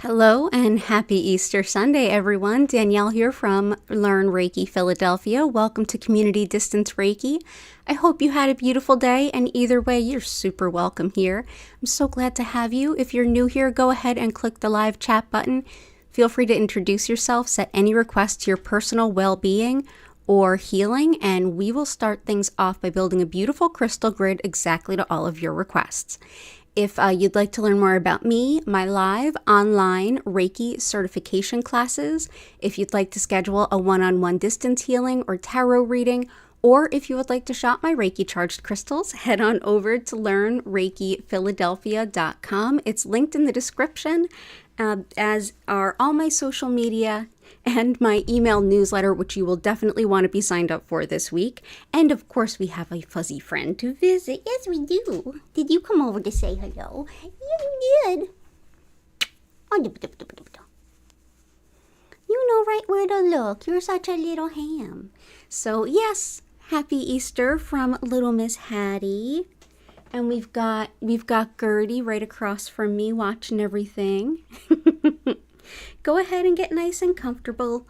Hello and happy Easter Sunday, everyone. Danielle here from Learn Reiki Philadelphia. Welcome to Community Distance Reiki. I hope you had a beautiful day, and either way, you're super welcome here. I'm so glad to have you. If you're new here, go ahead and click the live chat button. Feel free to introduce yourself, set any requests to your personal well-being or healing, and we will start things off by building a beautiful crystal grid exactly to all of your requests. If you'd like to learn more about me, my live online Reiki certification classes, if you'd like to schedule a one-on-one distance healing or tarot reading, or if you would like to shop my Reiki charged crystals, head on over to learnreikiphiladelphia.com. It's linked in the description, as are all my social media and my email newsletter, which you will definitely want to be signed up for this week. And of course, we have a fuzzy friend to visit. Yes, we do. Did you come over to say hello? Yeah, you did. You know right where to look. You're such a little ham. So yes, happy Easter from little Miss Hattie. And we've got Gertie right across from me watching everything. Go ahead and get nice and comfortable.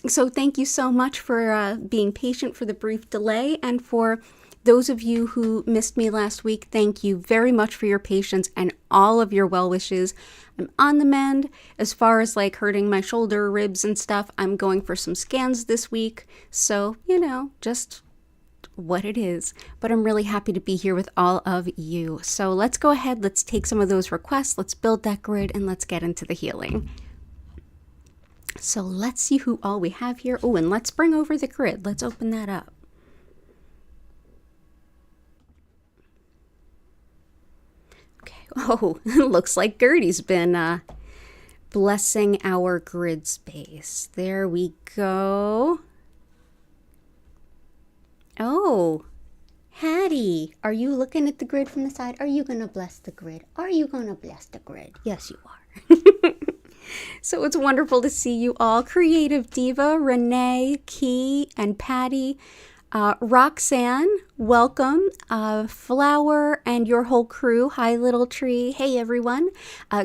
So thank you so much for being patient for the brief delay. And for those of you who missed me last week, thank you very much for your patience and all of your well wishes. I'm on the mend. As far as like hurting my shoulder, ribs and stuff, I'm going for some scans this week. So, just what it is. But I'm really happy to be here with all of you. So let's go ahead. Let's take some of those requests. Let's build that grid and let's get into the healing. So let's see who all we have here. Oh, and let's bring over the grid. Let's open that up. Okay. Oh, looks like Gertie's been blessing our grid space. There we go. Oh, Hattie, are you looking at the grid from the side? Are you going to bless the grid? Are you going to bless the grid? Yes, you are. So it's wonderful to see you all. Creative Diva, Renee, Key, and Patty. Roxanne, welcome. Flower and your whole crew. Hi, Little Tree. Hey, everyone.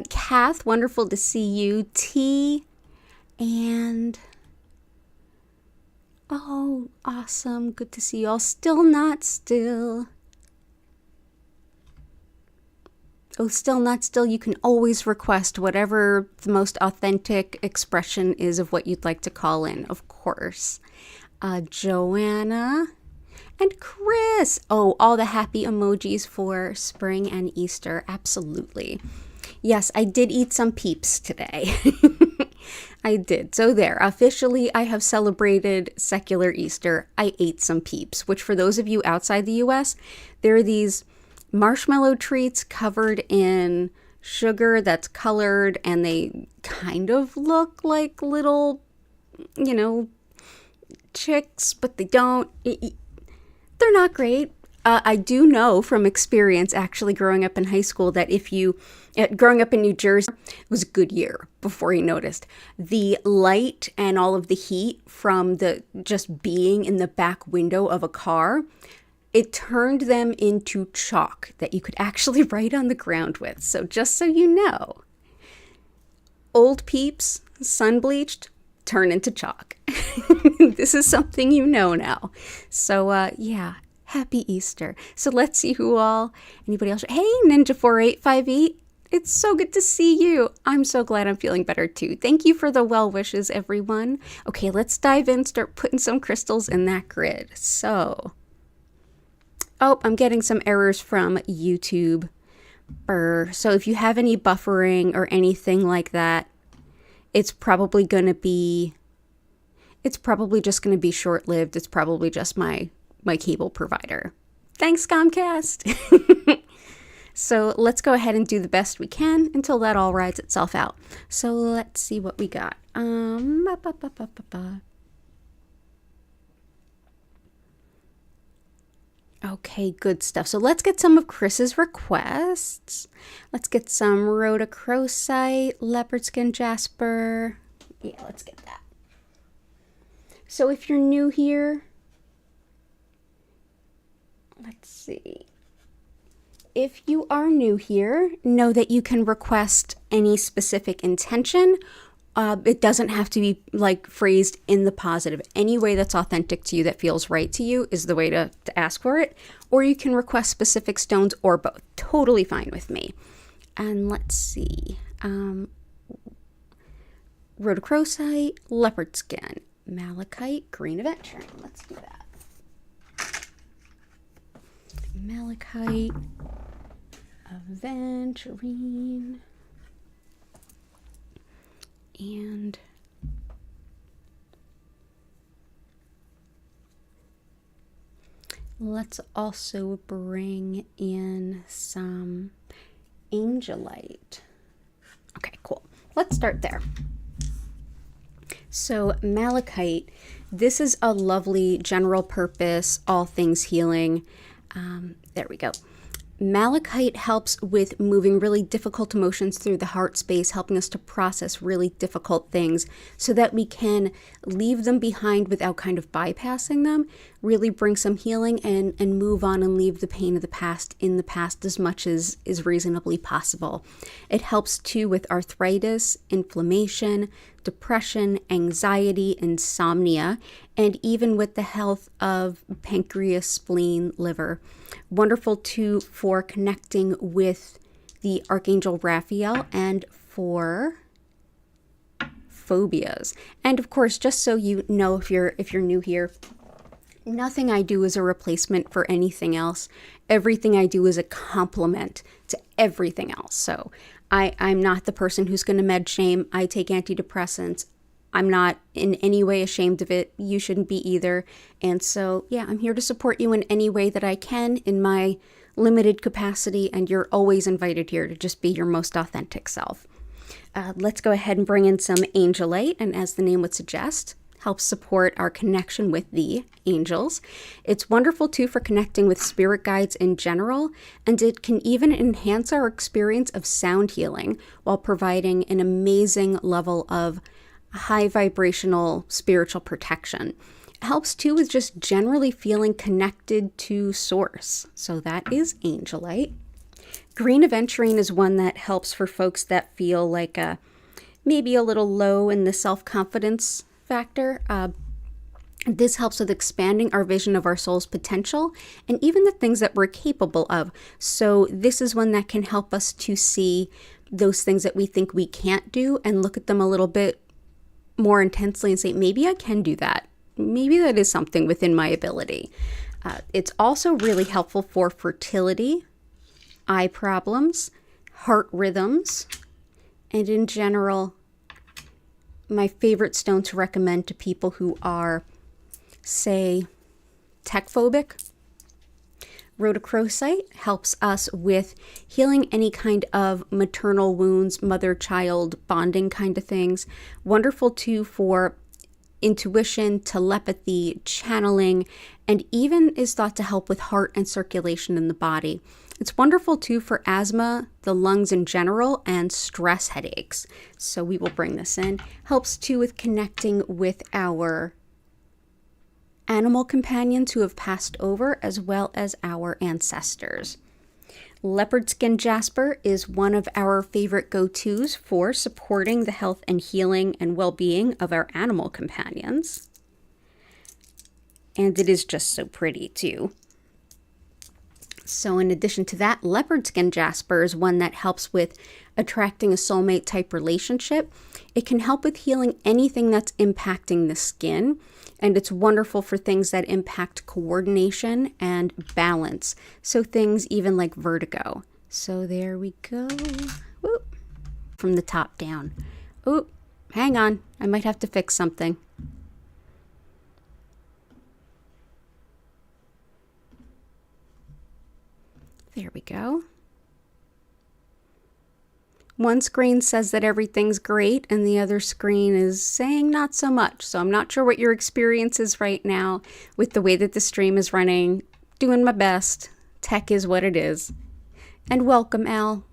Kath, wonderful to see you. T, and... oh, awesome. Good to see you all. Still Not Still. Oh, Still Not Still. You can always request whatever the most authentic expression is of what you'd like to call in, of course. Joanna and Chris. Oh, all the happy emojis for spring and Easter. Absolutely. Yes, I did eat some peeps today. I did. So there, officially I have celebrated secular Easter. I ate some peeps, which for those of you outside the US, there are these marshmallow treats covered in sugar that's colored, and they kind of look like little, chicks, but they don't. They're not great. I do know from experience, actually growing up in high school, that growing up in New Jersey, it was a good year before you noticed. The light and all of the heat from the just being in the back window of a car, it turned them into chalk that you could actually write on the ground with. So just so you know, old peeps, sun bleached, turn into chalk. This is something you know now. So yeah, happy Easter. So let's see who all, anybody else? Hey, Ninja4858. It's so good to see you. I'm so glad I'm feeling better too. Thank you for the well wishes, everyone. Okay, let's dive in, start putting some crystals in that grid. So, oh, I'm getting some errors from YouTube. So if you have any buffering or anything like that, it's probably just going to be short-lived. It's probably just my cable provider. Thanks, Comcast. So let's go ahead and do the best we can until that all rides itself out. So let's see what we got. Okay, good stuff. So let's get some of Chris's requests. Let's get some rhodochrosite, leopard skin jasper. Yeah, let's get that. So if you're new here, let's see. if you are new here, know that you can request any specific intention. It doesn't have to be like phrased in the positive. Any way that's authentic to you, that feels right to you, is the way to ask for it. Or you can request specific stones or both. Totally fine with me. And let's see. Rhodochrosite, leopard skin, malachite, green aventurine. Let's do that. Malachite, aventurine, and let's also bring in some angelite. Okay, cool. Let's start there. So malachite, this is a lovely general purpose, all things healing. There we go. Malachite helps with moving really difficult emotions through the heart space, helping us to process really difficult things so that we can leave them behind without kind of bypassing them, really bring some healing and move on and leave the pain of the past in the past as much as is reasonably possible. It helps too with arthritis, inflammation, depression, anxiety, insomnia, and even with the health of pancreas, spleen, liver. Wonderful too for connecting with the Archangel Raphael and for phobias. And of course, just so you know, if you're new here, nothing I do is a replacement for anything else. Everything I do is a complement to everything else. So I'm not the person who's going to med shame. I take antidepressants. I'm not in any way ashamed of it. You shouldn't be either. And so, yeah, I'm here to support you in any way that I can in my limited capacity. And you're always invited here to just be your most authentic self. Let's go ahead and bring in some angelite. And as the name would suggest, helps support our connection with the angels. It's wonderful too for connecting with spirit guides in general, and it can even enhance our experience of sound healing while providing an amazing level of high vibrational spiritual protection. It helps too with just generally feeling connected to source. So that is angelite. Green aventurine is one that helps for folks that feel like maybe a little low in the self-confidence factor. This helps with expanding our vision of our soul's potential and even the things that we're capable of. So this is one that can help us to see those things that we think we can't do and look at them a little bit more intensely and say, maybe I can do that. Maybe that is something within my ability. It's also really helpful for fertility, eye problems, heart rhythms, and in general, my favorite stone to recommend to people who are, say, tech phobic. Rhodochrosite helps us with healing any kind of maternal wounds, mother-child bonding kind of things. Wonderful too for intuition, telepathy, channeling, and even is thought to help with heart and circulation in the body. It's wonderful too for asthma, the lungs in general, and stress headaches. So we will bring this in. Helps too with connecting with our animal companions who have passed over, as well as our ancestors. Leopard skin jasper is one of our favorite go-tos for supporting the health and healing and well-being of our animal companions. And it is just so pretty too. So in addition to that, leopard skin jasper is one that helps with attracting a soulmate type relationship. It can help with healing anything that's impacting the skin. And it's wonderful for things that impact coordination and balance. So things even like vertigo. So there we go. Whoop. From the top down. Oop, hang on. I might have to fix something. There we go. One screen says that everything's great and the other screen is saying not so much. So I'm not sure what your experience is right now with the way that the stream is running. Doing my best. Tech is what it is. And welcome, Al.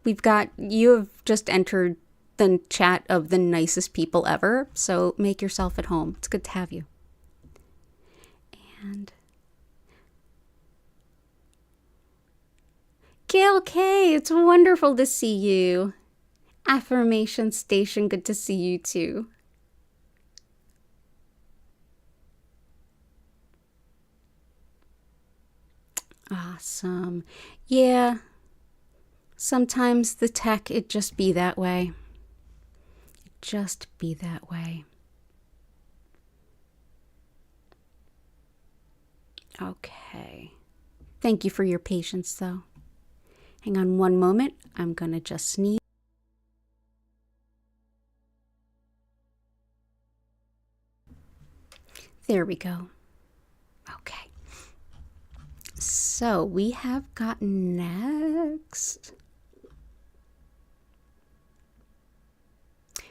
You have just entered the chat of the nicest people ever. So make yourself at home. It's good to have you. And Gail K, it's wonderful to see you. Affirmation Station, good to see you too. Awesome. Yeah, sometimes the tech, it just be that way. Just be that way. Okay. Thank you for your patience, though. Hang on one moment. I'm going to just sneeze. There we go. Okay. So we have got next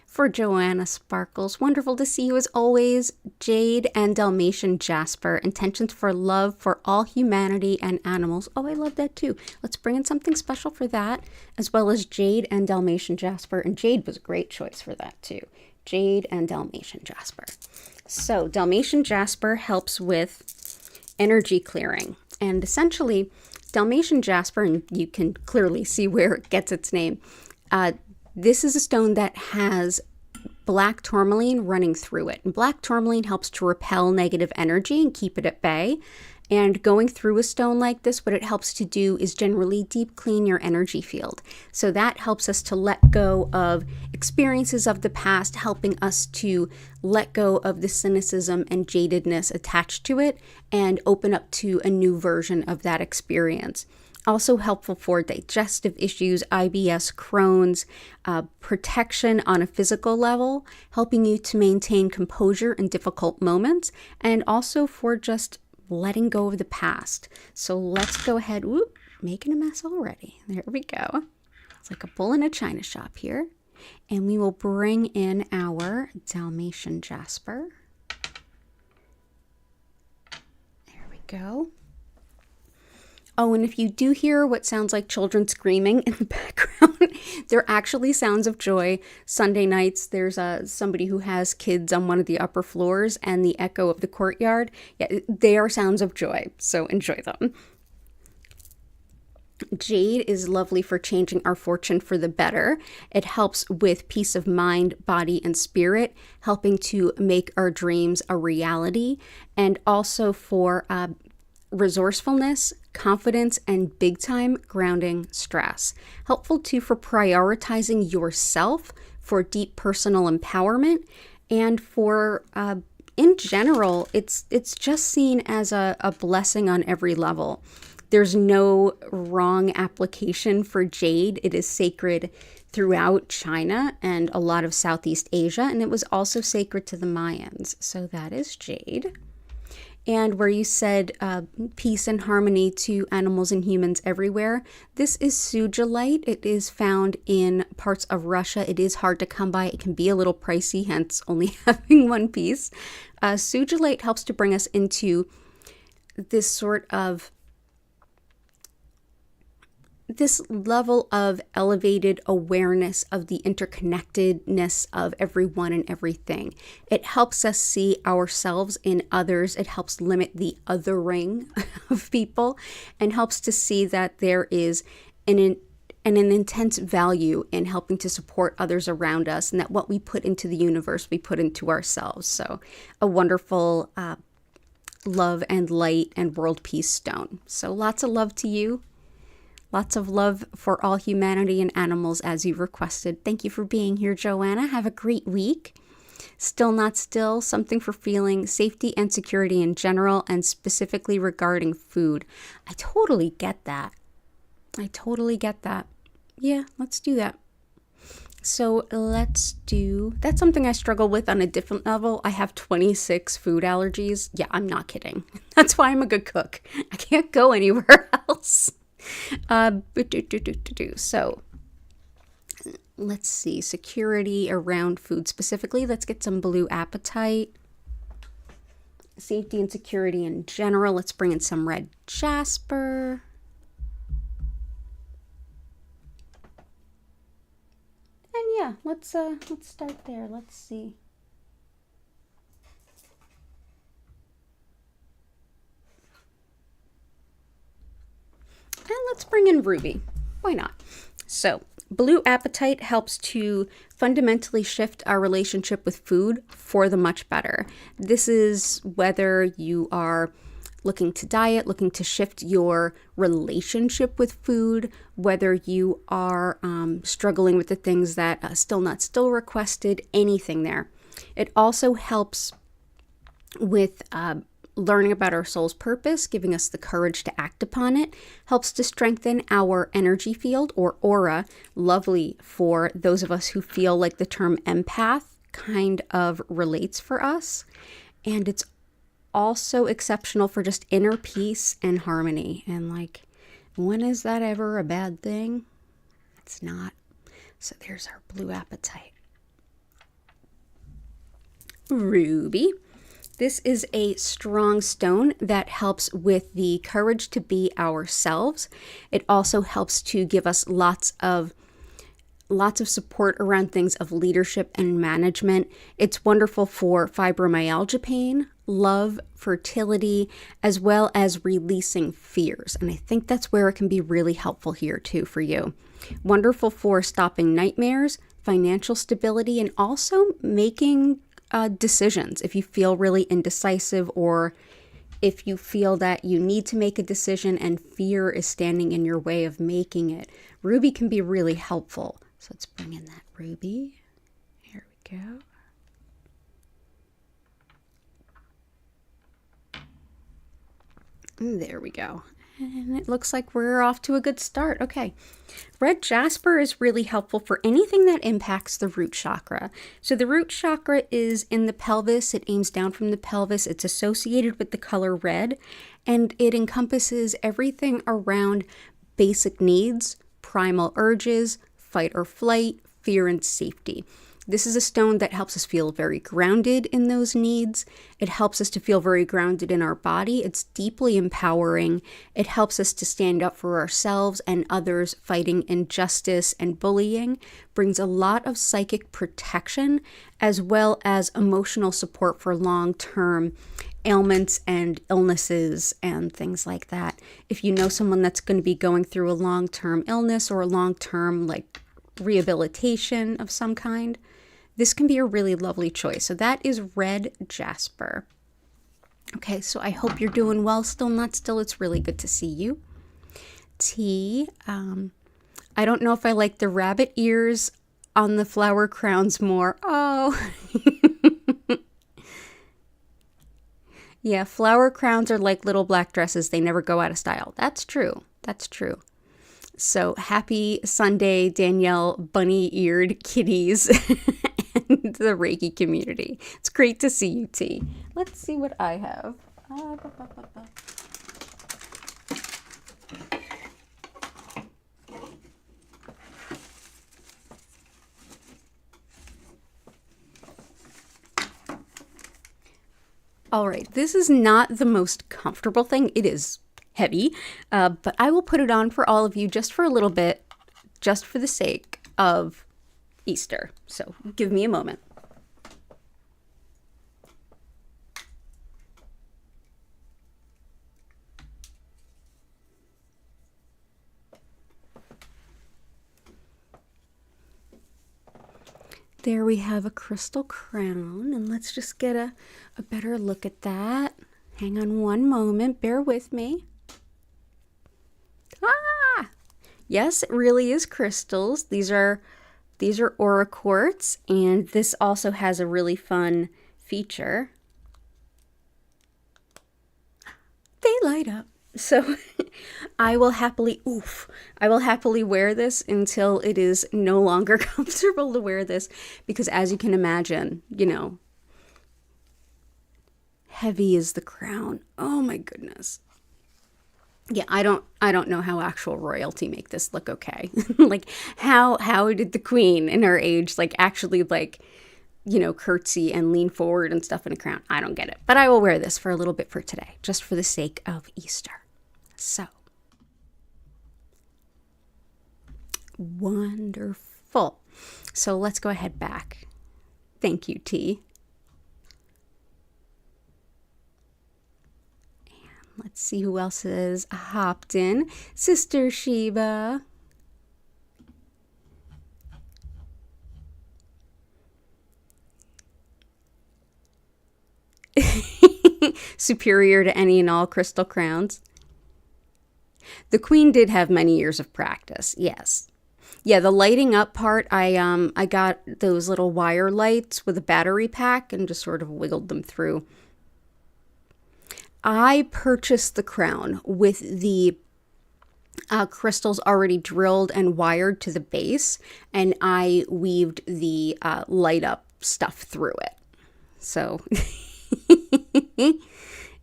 for Joanna Sparkles. Wonderful to see you as always. Jade and Dalmatian Jasper. Intentions for love for all humanity and animals. Oh, I love that too. Let's bring in something special for that, as well as Jade and Dalmatian Jasper. And Jade was a great choice for that too. Jade and Dalmatian Jasper. So Dalmatian Jasper helps with energy clearing. And essentially, Dalmatian Jasper, and you can clearly see where it gets its name, this is a stone that has black tourmaline running through it. And black tourmaline helps to repel negative energy and keep it at bay. And going through a stone like this, what it helps to do is generally deep clean your energy field. So that helps us to let go of experiences of the past, helping us to let go of the cynicism and jadedness attached to it and open up to a new version of that experience. Also helpful for digestive issues, IBS, Crohn's, protection on a physical level, helping you to maintain composure in difficult moments, and also for just letting go of the past. So let's go ahead. Whoop, making a mess already. There we go. It's like a bull in a china shop here. And we will bring in our Dalmatian Jasper. There we go. Oh, and if you do hear what sounds like children screaming in the background, they're actually sounds of joy. Sunday nights, there's somebody who has kids on one of the upper floors, and the echo of the courtyard, yeah, they are sounds of joy, so enjoy them. Jade is lovely for changing our fortune for the better. It helps with peace of mind, body, and spirit, helping to make our dreams a reality, and also for resourcefulness, confidence, and big time grounding stress. Helpful too for prioritizing yourself, for deep personal empowerment, and for in general, it's just seen as a blessing on every level. There's no wrong application for jade. It is sacred throughout China and a lot of Southeast Asia, and it was also sacred to the Mayans. So that is jade. And where you said peace and harmony to animals and humans everywhere, this is sujolite. It is found in parts of Russia. It is hard to come by. It can be a little pricey, hence only having one piece. Sujolite helps to bring us into this sort of this level of elevated awareness of the interconnectedness of everyone and everything. It helps us see ourselves in others. It helps limit the othering of people and helps to see that there is an intense value in helping to support others around us, and that what we put into the universe, we put into ourselves. So a wonderful love and light and world peace stone. So lots of love to you. Lots of love for all humanity and animals as you requested. Thank you for being here, Joanna. Have a great week. Still Not Still, something for feeling safety and security in general, and specifically regarding food. I totally get that. Yeah, let's do that. So that's something I struggle with on a different level. I have 26 food allergies. Yeah, I'm not kidding. That's why I'm a good cook. I can't go anywhere else. So let's see, security around food specifically. Let's get some blue apatite. Safety and security in general. Let's bring in some red jasper. And yeah, let's start there. Let's see. And let's bring in ruby. Why not? So blue apatite helps to fundamentally shift our relationship with food for the much better. This is whether you are looking to diet, looking to shift your relationship with food, whether you are struggling with the things that still not still requested, anything there. It also helps with learning about our soul's purpose, giving us the courage to act upon it, helps to strengthen our energy field or aura, lovely for those of us who feel like the term empath kind of relates for us. And it's also exceptional for just inner peace and harmony. And like, when is that ever a bad thing? It's not. So there's our blue apatite. Ruby. This is a strong stone that helps with the courage to be ourselves. It also helps to give us lots of support around things of leadership and management. It's wonderful for fibromyalgia pain, love, fertility, as well as releasing fears. And I think that's where it can be really helpful here too for you. Wonderful for stopping nightmares, financial stability, and also making decisions. If you feel really indecisive, or if you feel that you need to make a decision and fear is standing in your way of making it, ruby can be really helpful. So let's bring in that ruby. Here we go. And there we go. And it looks like we're off to a good start. Okay. Red jasper is really helpful for anything that impacts the root chakra. So the root chakra is in the pelvis. It aims down from the pelvis. It's associated with the color red, and it encompasses everything around basic needs, primal urges, fight or flight, fear and safety. This is a stone that helps us feel very grounded in those needs. It helps us to feel very grounded in our body. It's deeply empowering. It helps us to stand up for ourselves and others fighting injustice and bullying. Brings a lot of psychic protection as well as emotional support for long-term ailments and illnesses and things like that. If you know someone that's going to be going through a long-term illness or a long-term like rehabilitation of some kind, this can be a really lovely choice. So that is red jasper. Okay, so I hope you're doing well. Still not still. It's really good to see you. T. I don't know if I like the rabbit ears on the flower crowns more. Oh. Yeah, flower crowns are like little black dresses. They never go out of style. That's true. That's true. So happy Sunday, Danielle, bunny-eared kitties and the Reiki community. It's great to see you, T. Let's see what I have. All right, this is not the most comfortable thing. It is heavy, but I will put it on for all of you just for a little bit, just for the sake of Easter. So give me a moment. There we have a crystal crown, and let's just get a better look at that. Hang on one moment, bear with me. Ah! Yes, it really is crystals. These are aura quartz, and this also has a really fun feature. They light up. So I will happily wear this until it is no longer comfortable to wear this, because as you can imagine, you know, heavy is the crown. Oh my goodness. Yeah, I don't know how actual royalty make this look okay. Like how did the queen in her age like actually like, you know, curtsy and lean forward and stuff in a crown? I don't get it. But I will wear this for a little bit for today, just for the sake of Easter. So wonderful. So let's go ahead back. Thank you, T. And Let's see who else has hopped in. Sister Sheba. Superior to any and all crystal crowns. The queen did have many years of practice, yes. Yeah, the lighting up part, I got those little wire lights with a battery pack and just sort of wiggled them through. I purchased the crown with the crystals already drilled and wired to the base, and I weaved the light up stuff through it. So,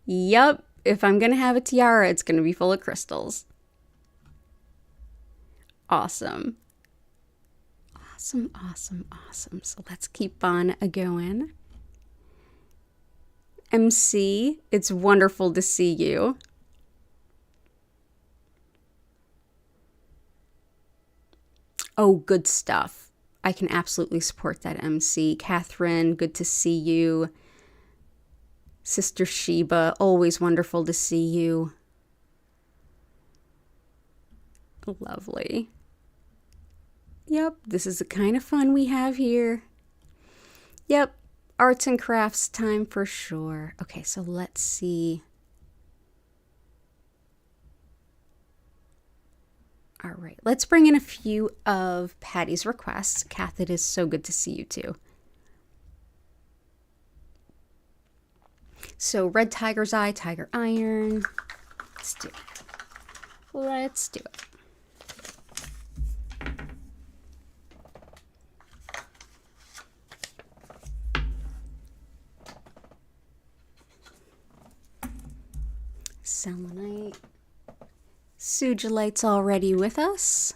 yep, if I'm going to have a tiara, it's going to be full of crystals. Awesome. Awesome, awesome, awesome. So let's keep on going. MC, it's wonderful to see you. Oh, good stuff. I can absolutely support that, MC. Catherine, good to see you. Sister Sheba, always wonderful to see you. Lovely. Yep, this is the kind of fun we have here. Yep, arts and crafts time for sure. Okay, so let's see. All right, let's bring in a few of Patty's requests. Kath, it is so good to see you too. So red tiger's eye, tiger iron. Let's do it. Let's do it. Selenite. Sugilite's already with us.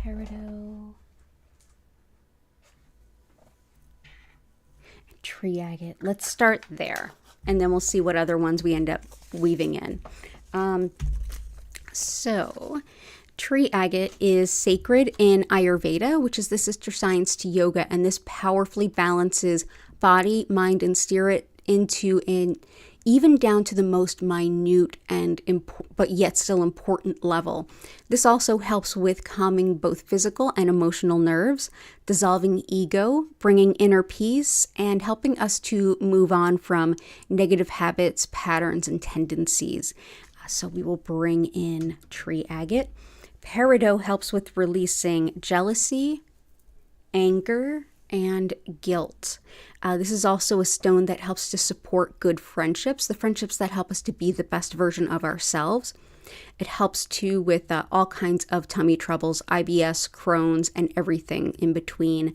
Peridot. Tree agate. Let's start there, and then we'll see what other ones we end up weaving in. So, tree agate is sacred in Ayurveda, which is the sister science to yoga, and this powerfully balances body, mind, and spirit into an even down to the most minute and but yet still important level. This also helps with calming both physical and emotional nerves, dissolving ego, bringing inner peace, and helping us to move on from negative habits, patterns, and tendencies. So we will bring in tree agate. Peridot helps with releasing jealousy, anger, and guilt. This is also a stone that helps to support good friendships, the friendships that help us to be the best version of ourselves. It helps too with all kinds of tummy troubles, IBS, Crohn's, and everything in between.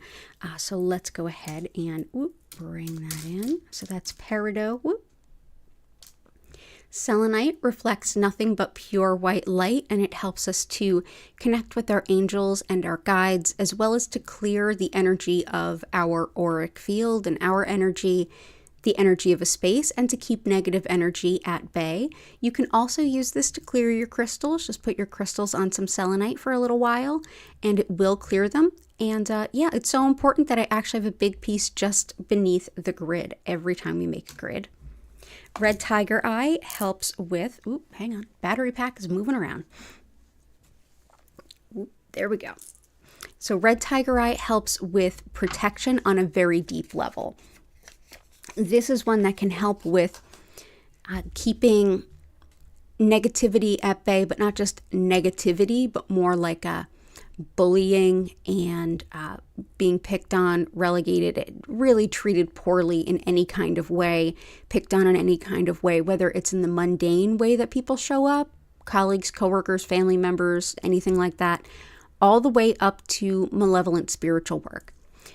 So let's go ahead and bring that in. So that's peridot. Selenite reflects nothing but pure white light, and it helps us to connect with our angels and our guides, as well as to clear the energy of our auric field and our energy, the energy of a space, and to keep negative energy at bay. You can also use this to clear your crystals. Just put your crystals on some selenite for a little while, and it will clear them. And yeah, it's so important that I actually have a big piece just beneath the grid every time we make a grid. Red tiger eye helps with, hang on, battery pack is moving around. There we go. So red tiger eye helps with protection on a very deep level. This is one that can help with keeping negativity at bay, but not just negativity, but more like a bullying and being picked on, relegated, really treated poorly in any kind of way, picked on in any kind of way, whether it's in the mundane way that people show up, colleagues, coworkers, family members, anything like that, all the way up to malevolent spiritual work.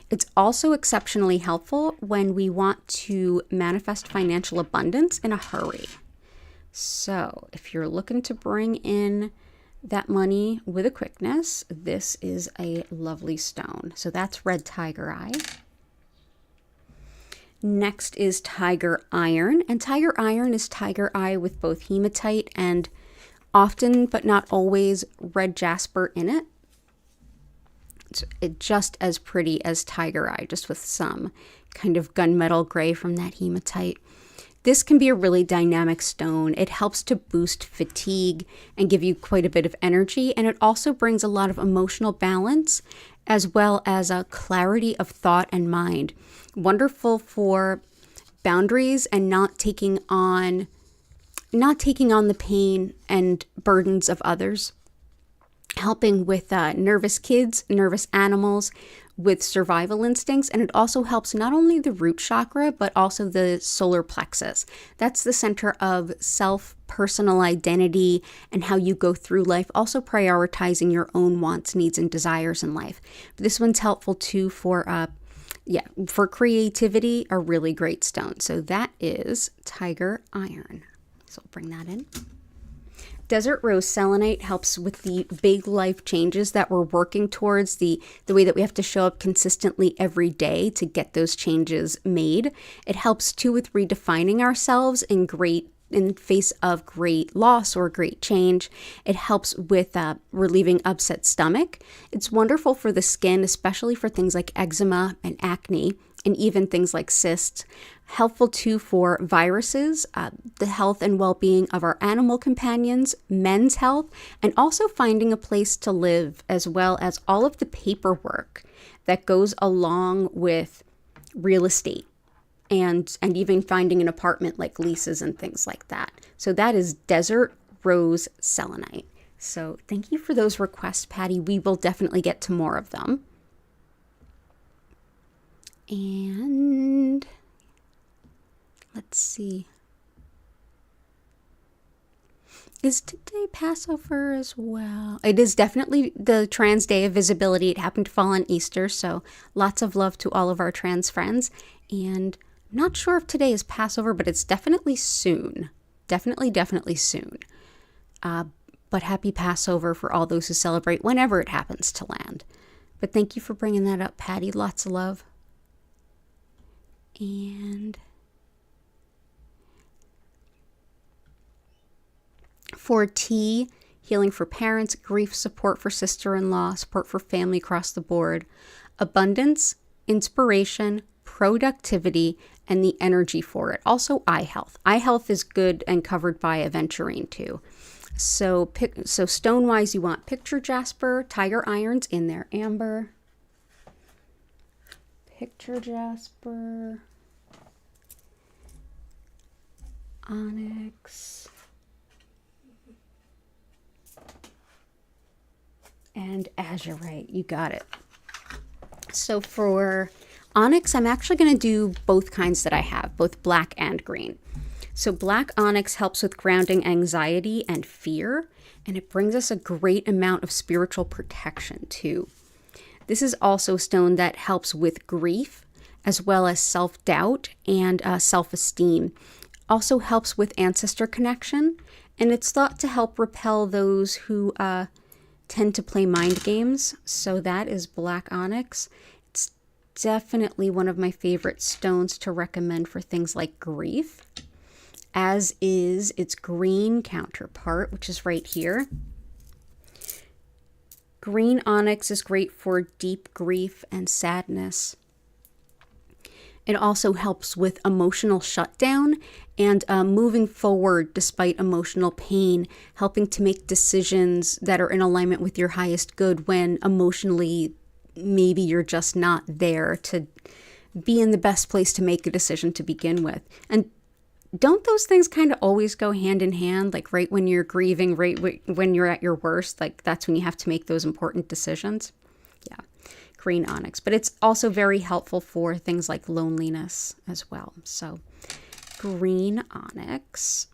It's also exceptionally helpful when we want to manifest financial abundance in a hurry. So if you're looking to bring in that money with a quickness, this is a lovely stone. So that's red tiger eye. Next is tiger iron, and tiger iron is tiger eye with both hematite and often but not always red jasper in it. It's just as pretty as tiger eye, just with some kind of gunmetal gray from that hematite. This can be a really dynamic stone. It helps to boost fatigue and give you quite a bit of energy. And it also brings a lot of emotional balance as well as a clarity of thought and mind. Wonderful for boundaries and not taking on the pain and burdens of others. Helping with nervous kids, nervous animals, with survival instincts. And it also helps not only the root chakra, but also the solar plexus. That's the center of self, personal identity, and how you go through life. Also prioritizing your own wants, needs, and desires in life. But this one's helpful too for creativity, a really great stone. So that is tiger iron. So I'll bring that in. Desert rose selenite helps with the big life changes that we're working towards, the way that we have to show up consistently every day to get those changes made. It helps too with redefining ourselves in face of great loss or great change. It helps with relieving upset stomach. It's wonderful for the skin, especially for things like eczema and acne, and even things like cysts. Helpful too for viruses, the health and well-being of our animal companions, men's health, and also finding a place to live, as well as all of the paperwork that goes along with real estate and even finding an apartment, like leases and things like that. So that is desert rose selenite. So thank you for those requests, Patty. We will definitely get to more of them. And let's see. Is today Passover as well? It is definitely the trans day of visibility. It happened to fall on Easter, so lots of love to all of our trans friends. And I'm not sure if today is Passover, but it's definitely soon. Definitely soon. But happy Passover for all those who celebrate whenever it happens to land. But thank you for bringing that up, Patty. Lots of love. And for T, healing for parents, grief, support for sister-in-law, support for family across the board, abundance, inspiration, productivity, and the energy for it. Also eye health. Eye health is good and covered by aventurine too. So stone-wise, you want picture jasper, tiger irons in there, amber, picture jasper, onyx, and azurite. You got it. So for onyx, I'm actually going to do both kinds that I have, both black and green. So black onyx helps with grounding anxiety and fear, and it brings us a great amount of spiritual protection too. This is also a stone that helps with grief, as well as self-doubt and self-esteem. Also helps with ancestor connection, and it's thought to help repel those who tend to play mind games. So that is black onyx. It's definitely one of my favorite stones to recommend for things like grief, as is its green counterpart, which is right here. Green onyx is great for deep grief and sadness. It also helps with emotional shutdown and moving forward despite emotional pain, helping to make decisions that are in alignment with your highest good when emotionally maybe you're just not there to be in the best place to make a decision to begin with. And don't those things kind of always go hand in hand? Like right when you're grieving, right when you're at your worst, like that's when you have to make those important decisions. Yeah, green onyx. But it's also very helpful for things like loneliness as well. So green onyx.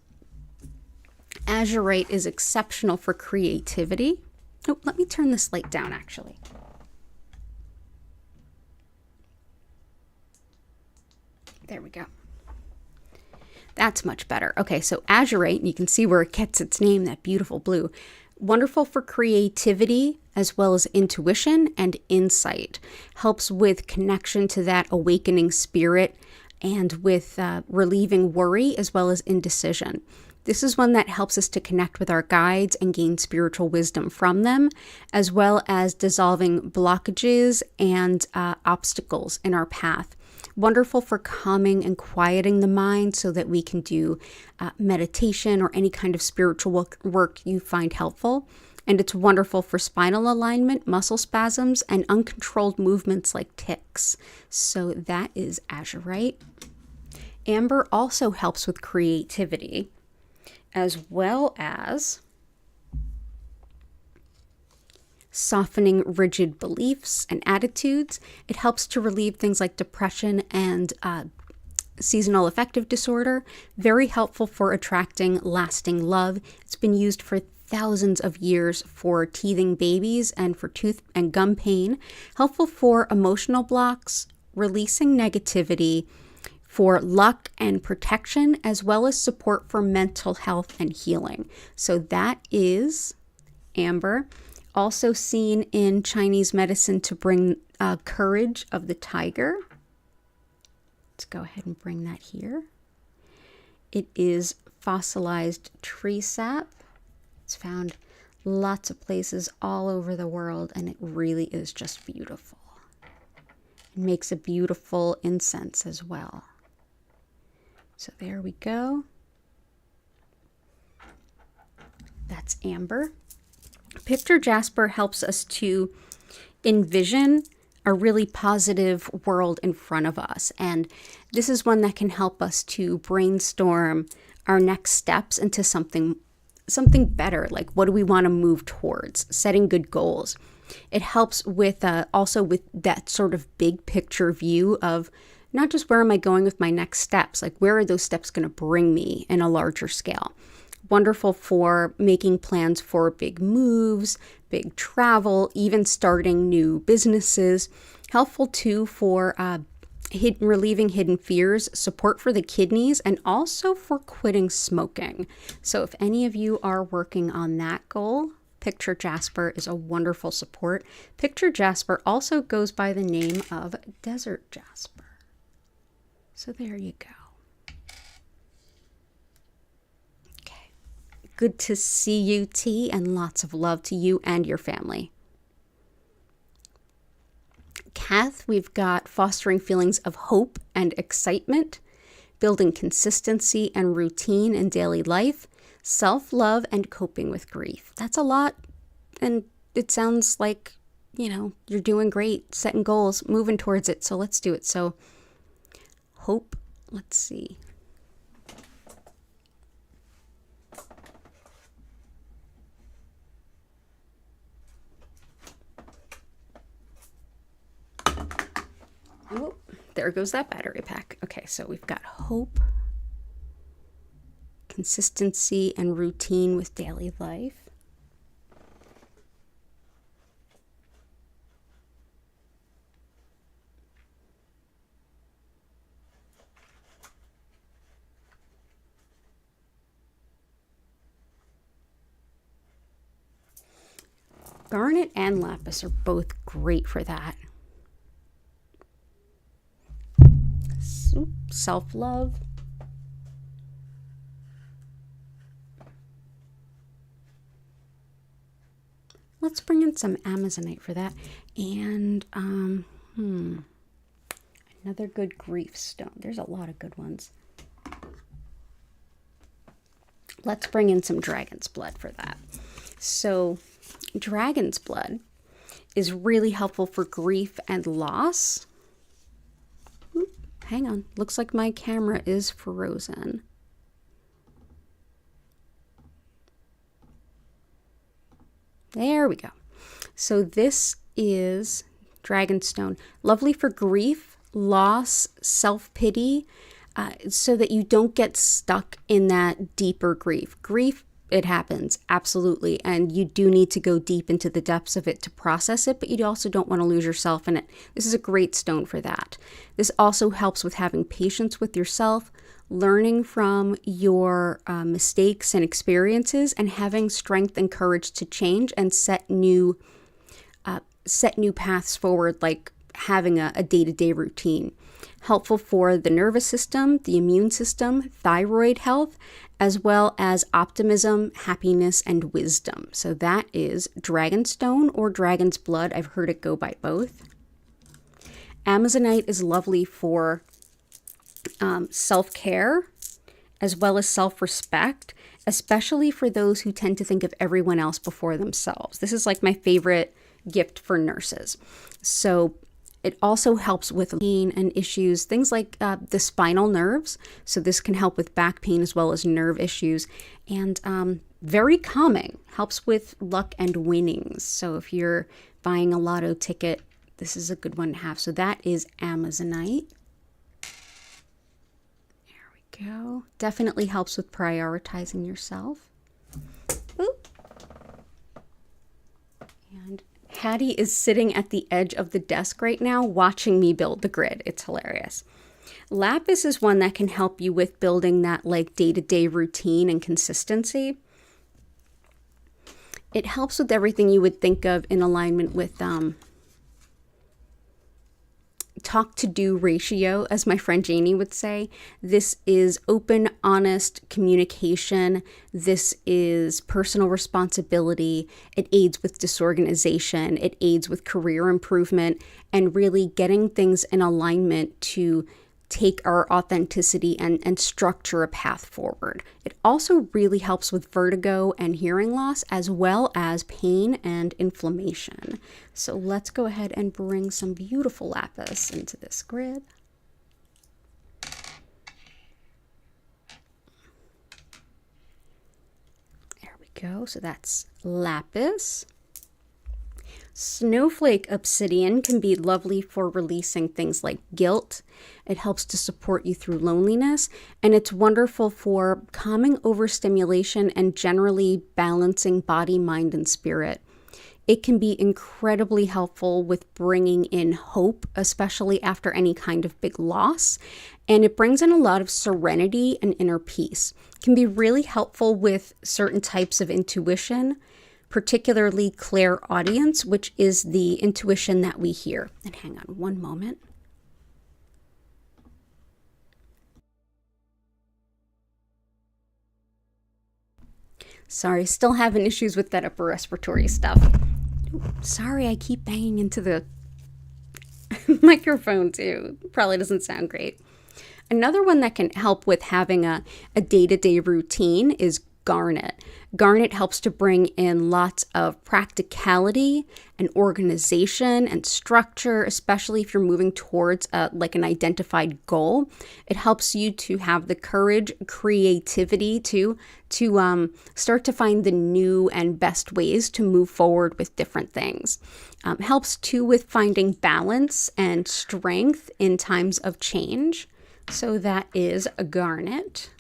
Azurite is exceptional for creativity. Oh, let me turn this light down actually. There we go. That's much better. Okay, so azurite, you can see where it gets its name, that beautiful blue. Wonderful for creativity as well as intuition and insight. Helps with connection to that awakening spirit and with relieving worry as well as indecision. This is one that helps us to connect with our guides and gain spiritual wisdom from them, as well as dissolving blockages and obstacles in our path. Wonderful for calming and quieting the mind so that we can do meditation or any kind of spiritual work you find helpful. And it's wonderful for spinal alignment, muscle spasms, and uncontrolled movements like tics. So that is azurite. Amber also helps with creativity, as well as softening rigid beliefs and attitudes. It helps to relieve things like depression and seasonal affective disorder. Very helpful for attracting lasting love. It's been used for thousands of years for teething babies and for tooth and gum pain. Helpful for emotional blocks, releasing negativity, for luck and protection, as well as support for mental health and healing. So that is amber. Also seen in Chinese medicine to bring courage of the tiger. Let's go ahead and bring that here. It is fossilized tree sap. It's found lots of places all over the world, and it really is just beautiful. It makes a beautiful incense as well. So there we go. That's amber. Picture jasper helps us to envision a really positive world in front of us. And this is one that can help us to brainstorm our next steps into something better. Like, what do we want to move towards? Setting good goals. It helps with also with that sort of big picture view of not just where am I going with my next steps, like where are those steps going to bring me in a larger scale. Wonderful for making plans for big moves, big travel, even starting new businesses. Helpful too for relieving hidden fears, support for the kidneys, and also for quitting smoking. So if any of you are working on that goal, Picture Jasper is a wonderful support. Picture Jasper also goes by the name of Desert Jasper. So there you go. Okay. Good to see you, T, and lots of love to you and your family. Kath, we've got fostering feelings of hope and excitement, building consistency and routine in daily life, self-love, and coping with grief. That's a lot, and it sounds like, you're doing great, setting goals, moving towards it, so let's do it. So hope, let's see. Oh, there goes that battery pack. Okay, so we've got hope, consistency, and routine with daily life. Garnet and lapis are both great for that. Self-love. Let's bring in some amazonite for that. And another good grief stone. There's a lot of good ones. Let's bring in some dragon's blood for that. So dragon's blood is really helpful for grief and loss. Hang on, looks like my camera is frozen. There we go. So this is dragonstone. Lovely for grief, loss, self-pity, so that you don't get stuck in that deeper grief. Grief, it happens, absolutely. And you do need to go deep into the depths of it to process it, but you also don't want to lose yourself in it. This is a great stone for that. This also helps with having patience with yourself, learning from your mistakes and experiences, and having strength and courage to change and set new paths forward, like having a day-to-day routine. Helpful for the nervous system, the immune system, thyroid health, as well as optimism, happiness, and wisdom. So that is dragonstone or dragon's blood. I've heard it go by both. Amazonite is lovely for self-care as well as self-respect, especially for those who tend to think of everyone else before themselves. This is like my favorite gift for nurses. So it also helps with pain and issues, things like the spinal nerves. So this can help with back pain as well as nerve issues. And very calming, helps with luck and winnings. So if you're buying a lotto ticket, this is a good one to have. So that is Amazonite. There we go. Definitely helps with prioritizing yourself. Oop. And Hattie is sitting at the edge of the desk right now watching me build the grid. It's hilarious. Lapis is one that can help you with building that like day-to-day routine and consistency. It helps with everything you would think of in alignment with talk-to-do ratio, as my friend Janie would say. This is open, honest communication. This is personal responsibility. It aids with disorganization. It aids with career improvement and really getting things in alignment to take our authenticity and structure a path forward. It also really helps with vertigo and hearing loss, as well as pain and inflammation. So let's go ahead and bring some beautiful lapis into this grid. There we go. So that's lapis. Snowflake obsidian can be lovely for releasing things like guilt. It helps to support you through loneliness, and it's wonderful for calming overstimulation and generally balancing body, mind, and spirit. It can be incredibly helpful with bringing in hope, especially after any kind of big loss, and it brings in a lot of serenity and inner peace. It can be really helpful with certain types of intuition, particularly clairaudience, which is the intuition that we hear. And hang on one moment. Sorry, still having issues with that upper respiratory stuff. Ooh, sorry, I keep banging into the microphone too. Probably doesn't sound great. Another one that can help with having a day-to-day routine is garnet. Garnet helps to bring in lots of practicality and organization and structure, especially if you're moving towards like an identified goal. It helps you to have the courage, creativity to start to find the new and best ways to move forward with different things. Helps too with finding balance and strength in times of change. So that is a garnet.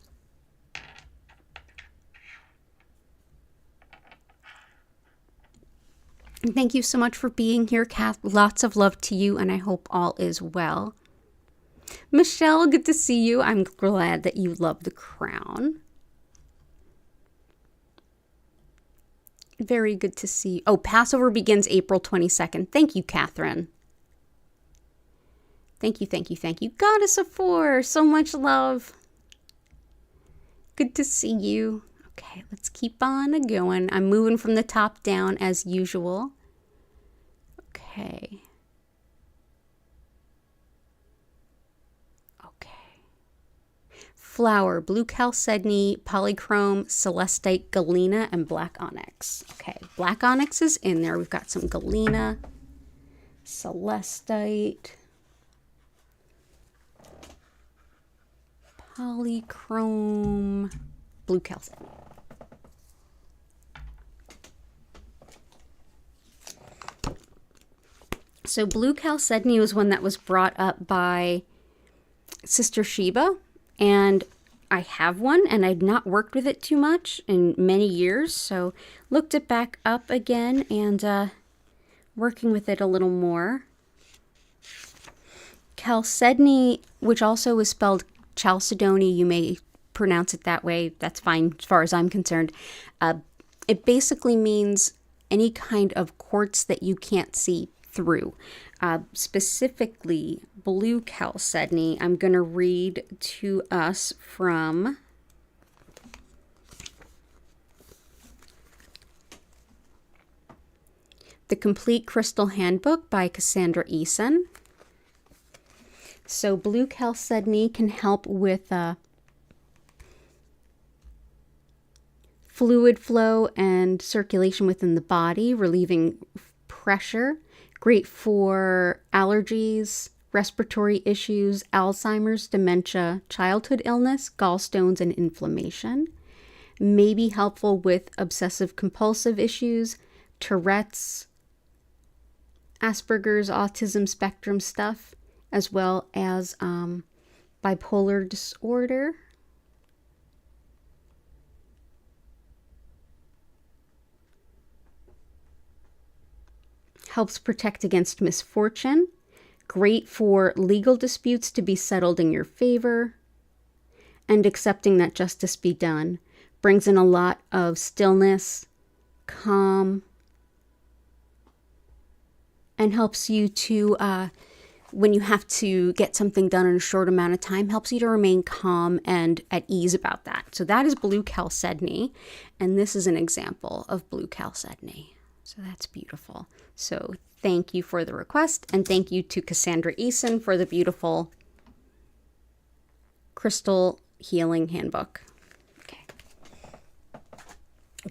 Thank you so much for being here, Kath. Lots of love to you, and I hope all is well. Michelle, good to see you. I'm glad that you love the crown. Very good to see you. Oh, Passover begins April 22nd. Thank you, Catherine. Thank you, thank you, thank you. Goddess of Four, so much love. Good to see you. Okay, let's keep on going. I'm moving from the top down as usual. Okay. Flower, blue chalcedony, polychrome, celestite, galena, and black onyx. Okay, black onyx is in there. We've got some galena, celestite, polychrome, blue chalcedony. So blue chalcedony was one that was brought up by Sister Sheba, and I have one, and I'd not worked with it too much in many years, so looked it back up again and working with it a little more. Chalcedony, which also is spelled chalcedony, you may pronounce it that way, that's fine as far as I'm concerned. It basically means any kind of quartz that you can't see through. Specifically, blue chalcedony, I'm going to read to us from The Complete Crystal Handbook by Cassandra Eason. So blue chalcedony can help with fluid flow and circulation within the body, relieving pressure. Great for allergies, respiratory issues, Alzheimer's, dementia, childhood illness, gallstones, and inflammation. May be helpful with obsessive compulsive issues, Tourette's, Asperger's, autism spectrum stuff, as well as bipolar disorder. Helps protect against misfortune. Great for legal disputes to be settled in your favor and accepting that justice be done. Brings in a lot of stillness, calm, and helps you to, when you have to get something done in a short amount of time, helps you to remain calm and at ease about that. So that is blue chalcedony, and this is an example of blue chalcedony. So that's beautiful. So thank you for the request, and thank you to Cassandra Eason for the beautiful crystal healing handbook.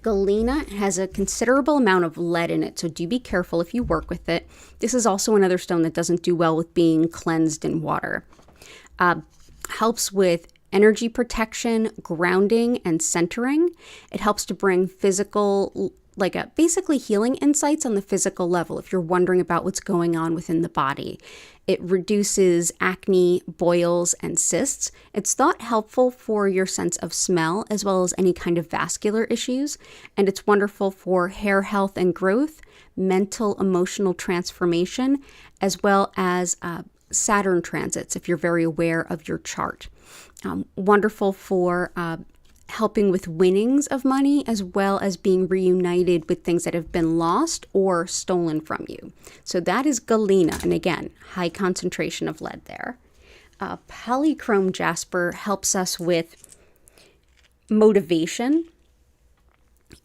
Galena has a considerable amount of lead in it, so do be careful if you work with it. This is also another stone that doesn't do well with being cleansed in water. Helps with energy protection, grounding, and centering. It helps to bring physical, basically healing insights on the physical level if you're wondering about what's going on within the body. It reduces acne, boils, and cysts. It's thought helpful for your sense of smell as well as any kind of vascular issues. And it's wonderful for hair health and growth, mental, emotional transformation, as well as Saturn transits if you're very aware of your chart. Wonderful for helping with winnings of money, as well as being reunited with things that have been lost or stolen from you. So that is galena, and again, high concentration of lead there. Polychrome jasper helps us with motivation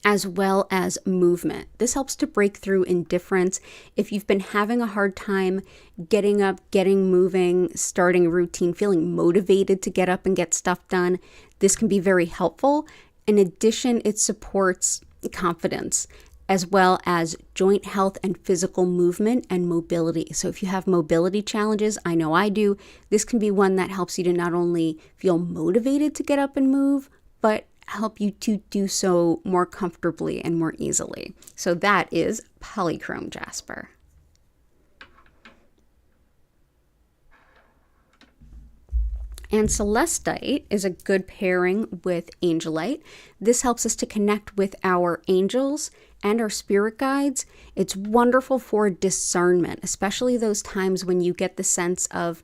as well as movement. This helps to break through indifference. If you've been having a hard time getting up, getting moving, starting a routine, feeling motivated to get up and get stuff done, this can be very helpful. In addition, it supports confidence as well as joint health and physical movement and mobility. So if you have mobility challenges, I know I do, this can be one that helps you to not only feel motivated to get up and move, but help you to do so more comfortably and more easily. So that is polychrome jasper. And celestite is a good pairing with angelite. This helps us to connect with our angels and our spirit guides. It's wonderful for discernment, especially those times when you get the sense of,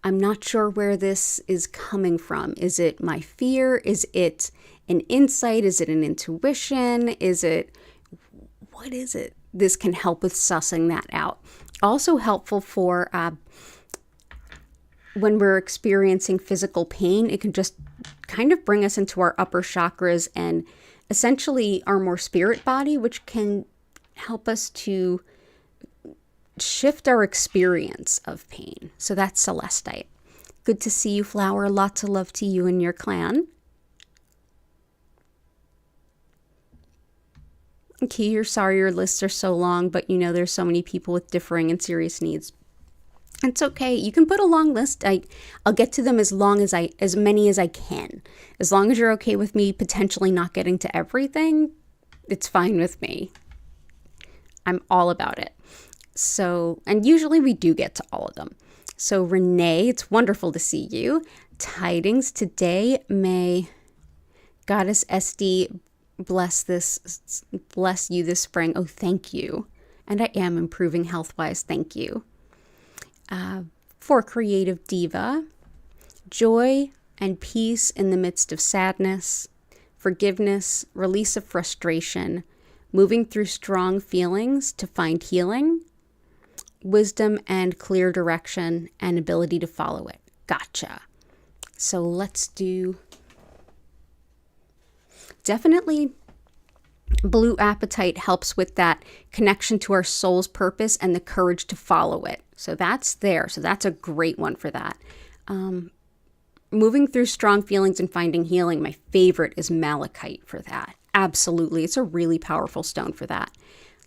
I'm not sure where this is coming from. Is it my fear? Is it an insight? Is it an intuition? What is it? This can help with sussing that out. Also helpful for when we're experiencing physical pain. It can just kind of bring us into our upper chakras and essentially our more spirit body, which can help us to shift our experience of pain. So that's celestite. Good to see you, Flower. Lots of love to you and your clan. Okay, you're sorry your lists are so long, but you know there's so many people with differing and serious needs. It's okay. You can put a long list. I'll get to them as many as I can. As long as you're okay with me potentially not getting to everything, it's fine with me. I'm all about it. So, and usually we do get to all of them. So Renee, it's wonderful to see you. Tidings today. May Goddess SD bless you this spring. Oh, thank you. And I am improving health-wise. Thank you. For Creative Diva, joy and peace in the midst of sadness, forgiveness, release of frustration, moving through strong feelings to find healing, wisdom and clear direction, and ability to follow it. Gotcha. So let's do definitely Blue apatite helps with that connection to our soul's purpose and the courage to follow it. So that's there. So that's a great one for that. Moving through strong feelings and finding healing. My favorite is malachite for that. Absolutely. It's a really powerful stone for that.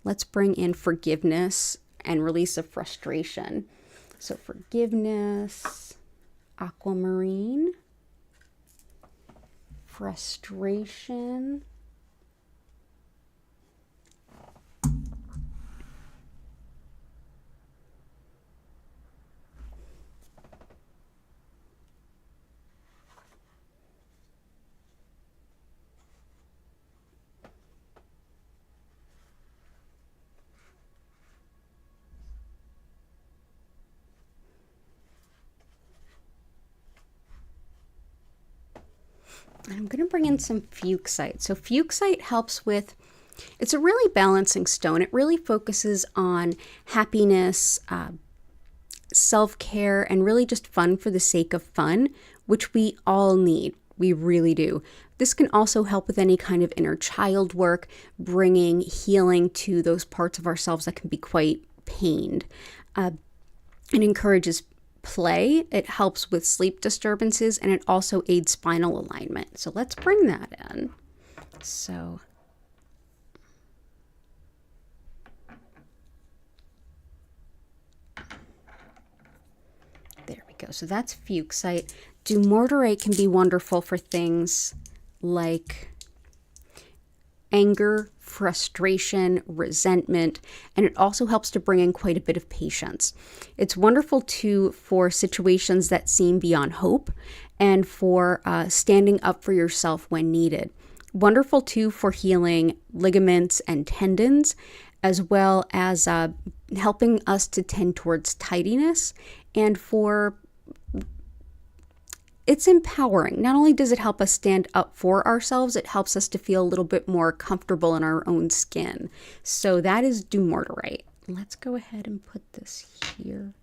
Let's bring in forgiveness and release of frustration. So forgiveness, aquamarine, frustration, and I'm going to bring in some fuchsite. So fuchsite helps with, it's a really balancing stone. It really focuses on happiness, self-care, and really just fun for the sake of fun, which we all need. We really do. This can also help with any kind of inner child work, bringing healing to those parts of ourselves that can be quite pained. It encourages play. It helps with sleep disturbances, and it also aids spinal alignment. So let's bring that in. So there we go. So that's fuchsite. Dumortierite can be wonderful for things like anger, frustration, resentment, and it also helps to bring in quite a bit of patience. It's wonderful too for situations that seem beyond hope and for standing up for yourself when needed. Wonderful too for healing ligaments and tendons, as well as helping us to tend towards tidiness, and for it's empowering. Not only does it help us stand up for ourselves, it helps us to feel a little bit more comfortable in our own skin. So that is dumortierite. Let's go ahead and put this here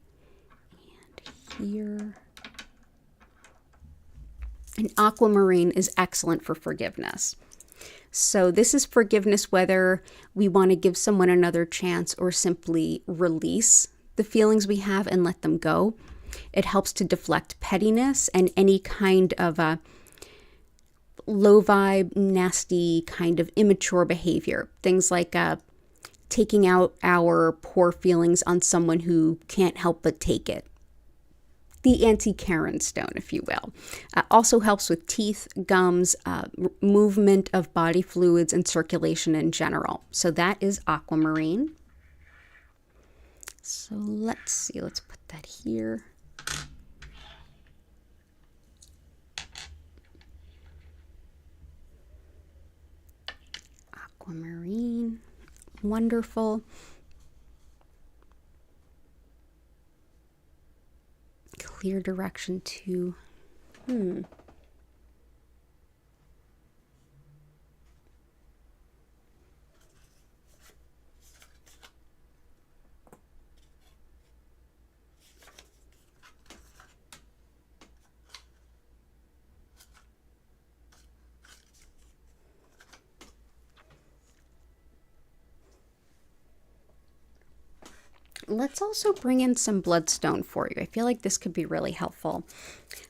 and here. And aquamarine is excellent for forgiveness. So this is forgiveness whether we want to give someone another chance or simply release the feelings we have and let them go. It helps to deflect pettiness and any kind of a low vibe, nasty kind of immature behavior. Things like taking out our poor feelings on someone who can't help but take it. The anti-Karen stone, if you will. Also helps with teeth, gums, movement of body fluids, and circulation in general. So that is aquamarine. So let's see, let's put that here. Aquamarine, wonderful. Clear direction to, Let's also bring in some bloodstone for you. I feel like this could be really helpful.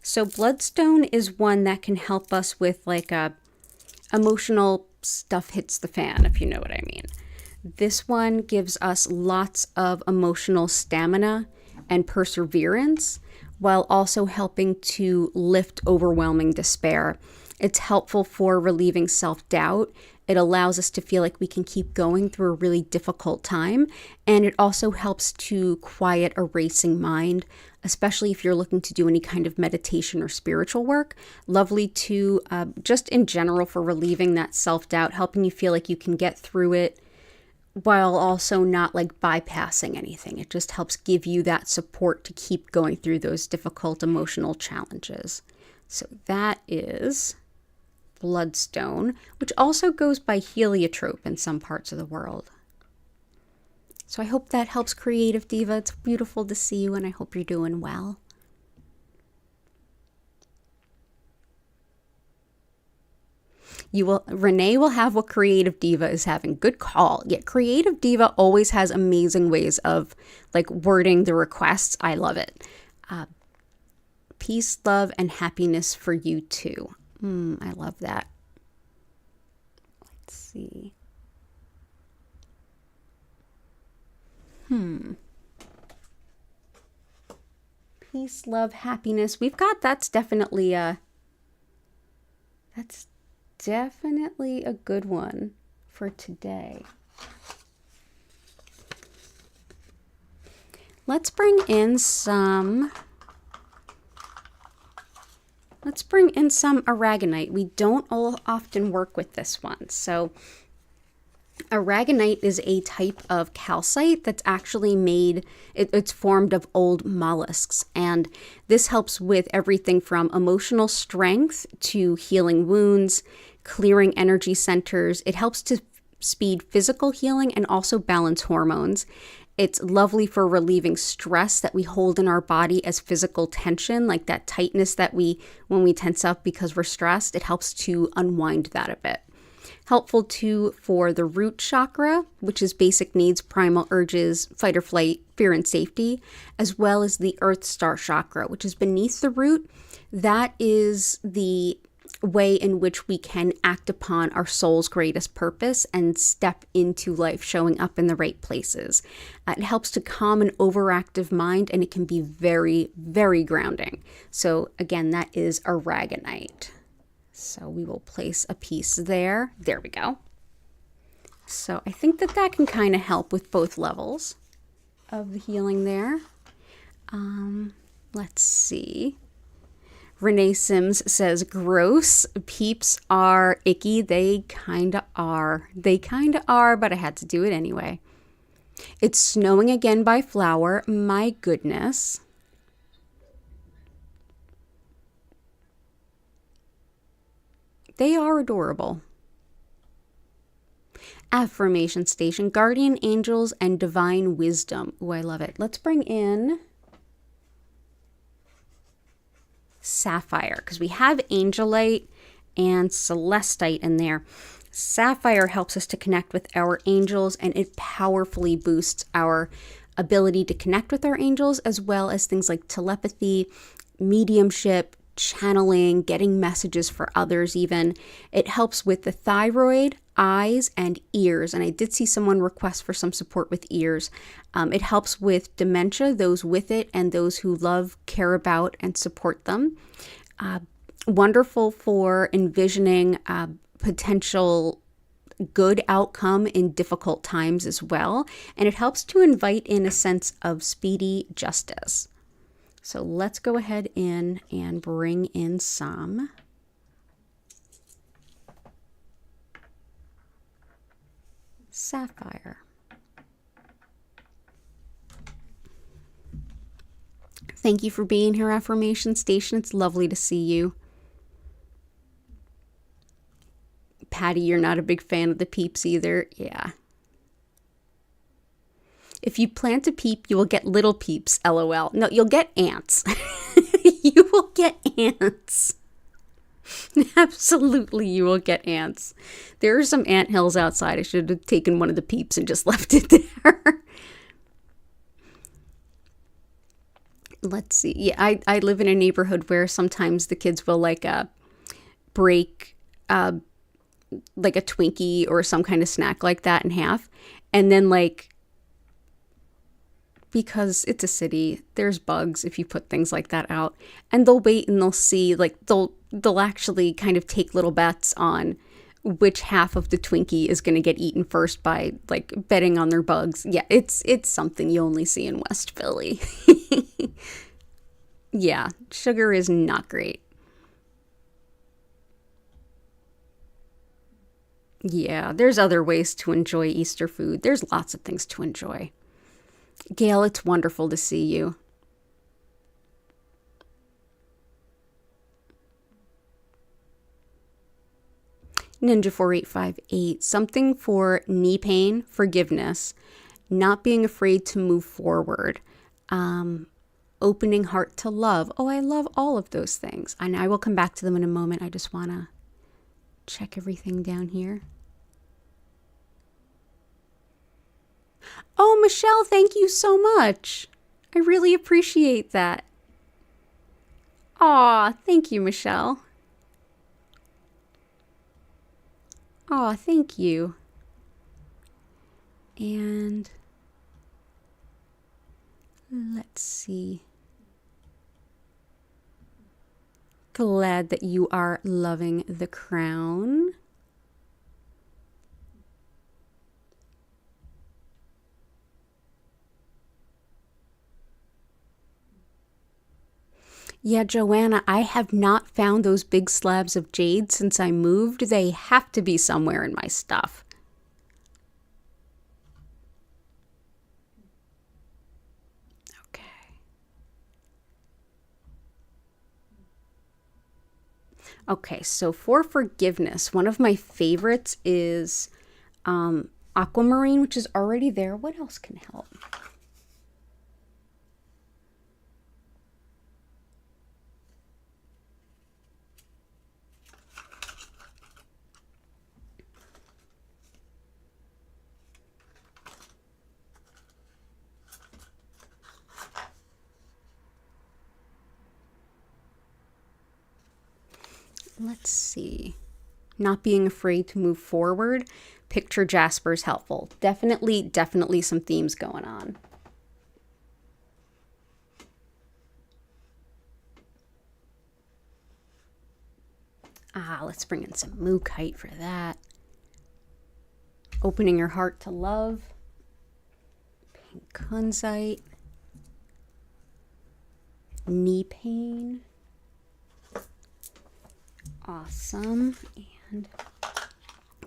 So bloodstone is one that can help us with like emotional stuff hits the fan, if you know what I mean. This one gives us lots of emotional stamina and perseverance while also helping to lift overwhelming despair. It's helpful for relieving self-doubt. It allows us to feel like we can keep going through a really difficult time. And it also helps to quiet a racing mind, especially if you're looking to do any kind of meditation or spiritual work. Lovely to just in general for relieving that self-doubt, helping you feel like you can get through it while also not like bypassing anything. It just helps give you that support to keep going through those difficult emotional challenges. So that is bloodstone, which also goes by heliotrope in some parts of the world. So I hope that helps, Creative Diva. It's beautiful to see you, and I hope you're doing well. Renee will have what Creative Diva is having. Good call. Yeah, Creative Diva always has amazing ways of like wording the requests. I love it. Peace, love, and happiness for you too. I love that. Let's see. Peace, love, happiness. We've got that's definitely a good one for today. Let's bring in some aragonite. We don't often work with this one. So aragonite is a type of calcite that's actually made, it's formed of old mollusks. And this helps with everything from emotional strength to healing wounds, clearing energy centers. It helps to speed physical healing and also balance hormones. It's lovely for relieving stress that we hold in our body as physical tension, like that tightness that when we tense up because we're stressed. It helps to unwind that a bit. Helpful too for the root chakra, which is basic needs, primal urges, fight or flight, fear and safety, as well as the earth star chakra, which is beneath the root. That is the way in which we can act upon our soul's greatest purpose and step into life, showing up in the right places. It helps to calm an overactive mind, and it can be very, very grounding. So again, that is aragonite. So we will place a piece there. There we go. So I think that can kind of help with both levels of the healing there. Let's see. Renee Sims says, gross. Peeps are icky. They kind of are. But I had to do it anyway. It's snowing again by Flower. My goodness. They are adorable. Affirmation station, guardian angels and divine wisdom. Oh, I love it. Let's bring in sapphire, because we have angelite and celestite in there. Sapphire helps us to connect with our angels, and it powerfully boosts our ability to connect with our angels, as well as things like telepathy, mediumship, channeling, getting messages for others even. It helps with the thyroid, eyes, and ears. And I did see someone request for some support with ears. It helps with dementia, those with it, and those who love, care about, and support them. Wonderful for envisioning potential good outcome in difficult times as well. And it helps to invite in a sense of speedy justice. So let's go ahead in and bring in some sapphire. Thank you for being here, Affirmation Station. It's lovely to see you. Patty, you're not a big fan of the peeps either. Yeah. If you plant a peep, you will get little peeps, LOL. No, you'll get ants. You will get ants. Absolutely, you will get ants. There are some ant hills outside. I should have taken one of the peeps and just left it there. Let's see. Yeah, I live in a neighborhood where sometimes the kids will break like a Twinkie or some kind of snack like that in half. And then because it's a city, there's bugs if you put things like that out. And they'll wait and they'll see, they'll actually kind of take little bets on which half of the Twinkie is going to get eaten first by betting on their bugs. Yeah, it's something you only see in West Philly. Yeah, sugar is not great. Yeah, there's other ways to enjoy Easter food. There's lots of things to enjoy. Gail, it's wonderful to see you. Ninja4858, something for knee pain, forgiveness, not being afraid to move forward, opening heart to love. Oh, I love all of those things. And I will come back to them in a moment. I just want to check everything down here. Oh, Michelle, thank you so much. I really appreciate that. Aw, thank you, Michelle. Aw, thank you. And let's see. Glad that you are loving the crown. Yeah, Joanna, I have not found those big slabs of jade since I moved. They have to be somewhere in my stuff. Okay, so for forgiveness, one of my favorites is aquamarine, which is already there. What else can help? Let's see. Not being afraid to move forward. Picture jasper is helpful. Definitely some themes going on. Let's bring in some mookaite for that. Opening your heart to love. Pink kunzite. Knee pain. Awesome. And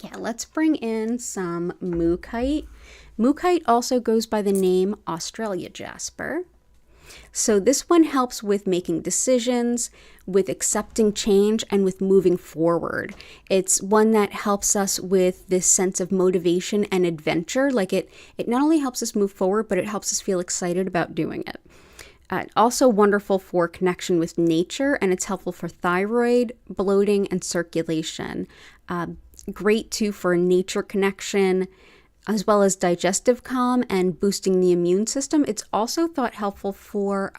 yeah, let's bring in some mookaite. Mookaite also goes by the name Australia jasper. So this one helps with making decisions, with accepting change, and with moving forward. It's one that helps us with this sense of motivation and adventure. Like it not only helps us move forward, but it helps us feel excited about doing it. Also wonderful for connection with nature, and it's helpful for thyroid, bloating, and circulation. Great too for nature connection, as well as digestive calm and boosting the immune system. It's also thought helpful for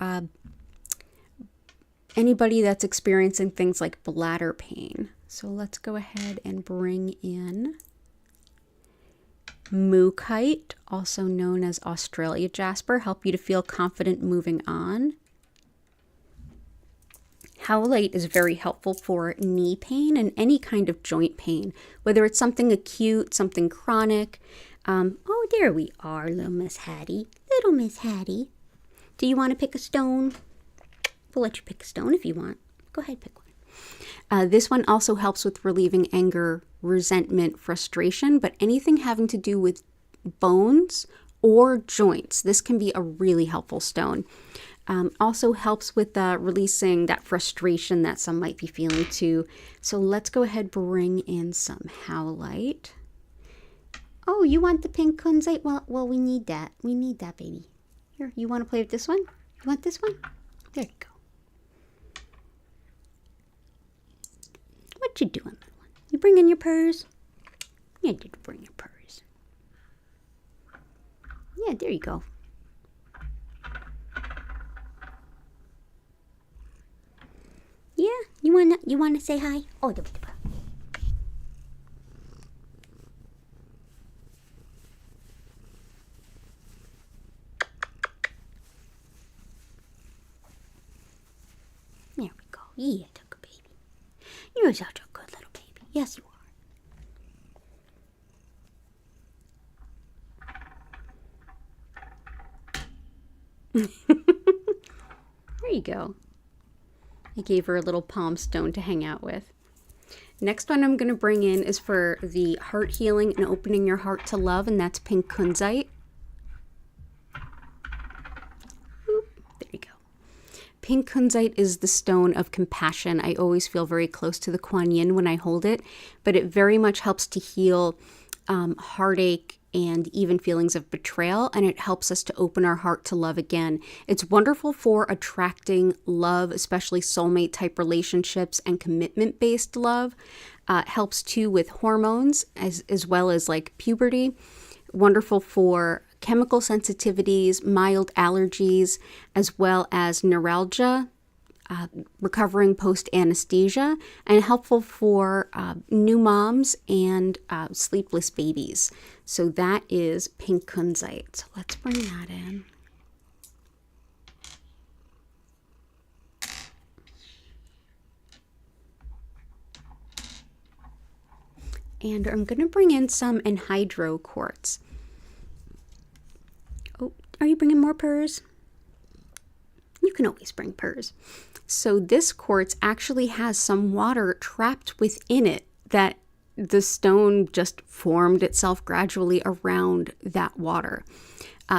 anybody that's experiencing things like bladder pain. So let's go ahead and bring in mookaite, also known as Australia jasper, help you to feel confident moving on. Howlite is very helpful for knee pain and any kind of joint pain, whether it's something acute, something chronic. Oh, there we are, little Miss Hattie. Little Miss Hattie. Do you want to pick a stone? We'll let you pick a stone if you want. Go ahead, pick one. This one also helps with relieving anger, resentment, frustration, but anything having to do with bones or joints, this can be a really helpful stone. Also helps with releasing that frustration that some might be feeling too. So let's go ahead, bring in some howlite. Oh, you want the pink kunzite? Well, we need that. We need that, baby. Here, you want to play with this one? You want this one? There you go. What you doing, little one? You bringing your purse? Yeah, did bring your purse. Yeah, there you go. Yeah, you wanna say hi? Oh, there we go. There we go. Yeah, took a baby. You're such a good little baby. Yes, you are. There you go. I gave her a little palm stone to hang out with. Next one I'm going to bring in is for the heart healing and opening your heart to love, and that's pink kunzite. There you go. Pink kunzite is the stone of compassion. I always feel very close to the Kuan Yin when I hold it, but it very much helps to heal heartache and even feelings of betrayal, and it helps us to open our heart to love again. It's wonderful for attracting love, especially soulmate type relationships and commitment based love. Helps too with hormones as well as like puberty. Wonderful for chemical sensitivities, mild allergies, as well as neuralgia, recovering post-anesthesia, and helpful for new moms and sleepless babies. So that is pink kunzite. So let's bring that in. And I'm going to bring in some anhydro quartz. Oh, are you bringing more purrs? You can always bring purrs. So this quartz actually has some water trapped within it that the stone just formed itself gradually around that water.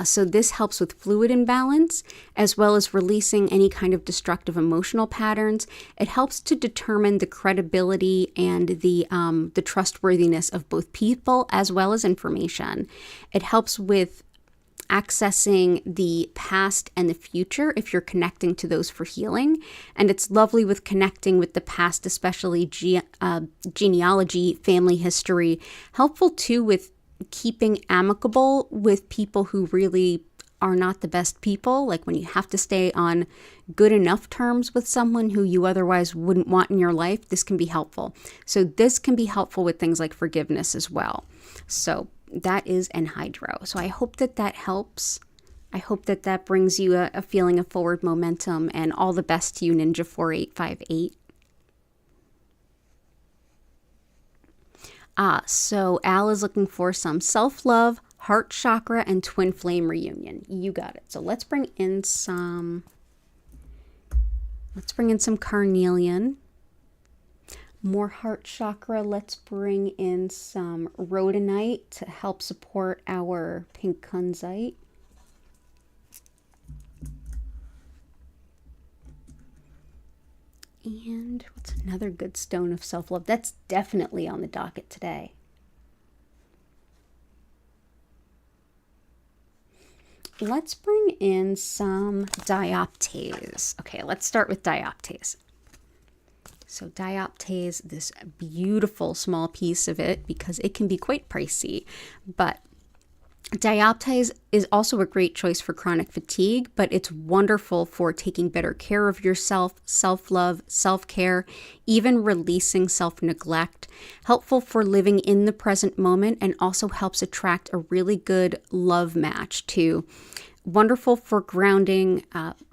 So this helps with fluid imbalance as well as releasing any kind of destructive emotional patterns. It helps to determine the credibility and the trustworthiness of both people as well as information. It helps with accessing the past and the future if you're connecting to those for healing. And it's lovely with connecting with the past, especially genealogy, family history. Helpful too with keeping amicable with people who really are not the best people, like when you have to stay on good enough terms with someone who you otherwise wouldn't want in your life. This can be helpful. So this can be helpful with things like forgiveness as well. So that is anhydro. So I hope that that helps. I hope that that brings you a feeling of forward momentum, and all the best to you, Ninja 4858. So Al is looking for some self-love, heart chakra, and twin flame reunion. You got it. So let's bring in some carnelian. More heart chakra. Let's bring in some rhodonite to help support our pink kunzite. And what's another good stone of self-love? That's definitely on the docket today. Let's bring in some dioptase. Okay, let's start with dioptase. So dioptase, this beautiful small piece of it, because it can be quite pricey, but dioptase is also a great choice for chronic fatigue, but it's wonderful for taking better care of yourself, self-love, self-care, even releasing self-neglect. Helpful for living in the present moment, and also helps attract a really good love match too. Wonderful for grounding,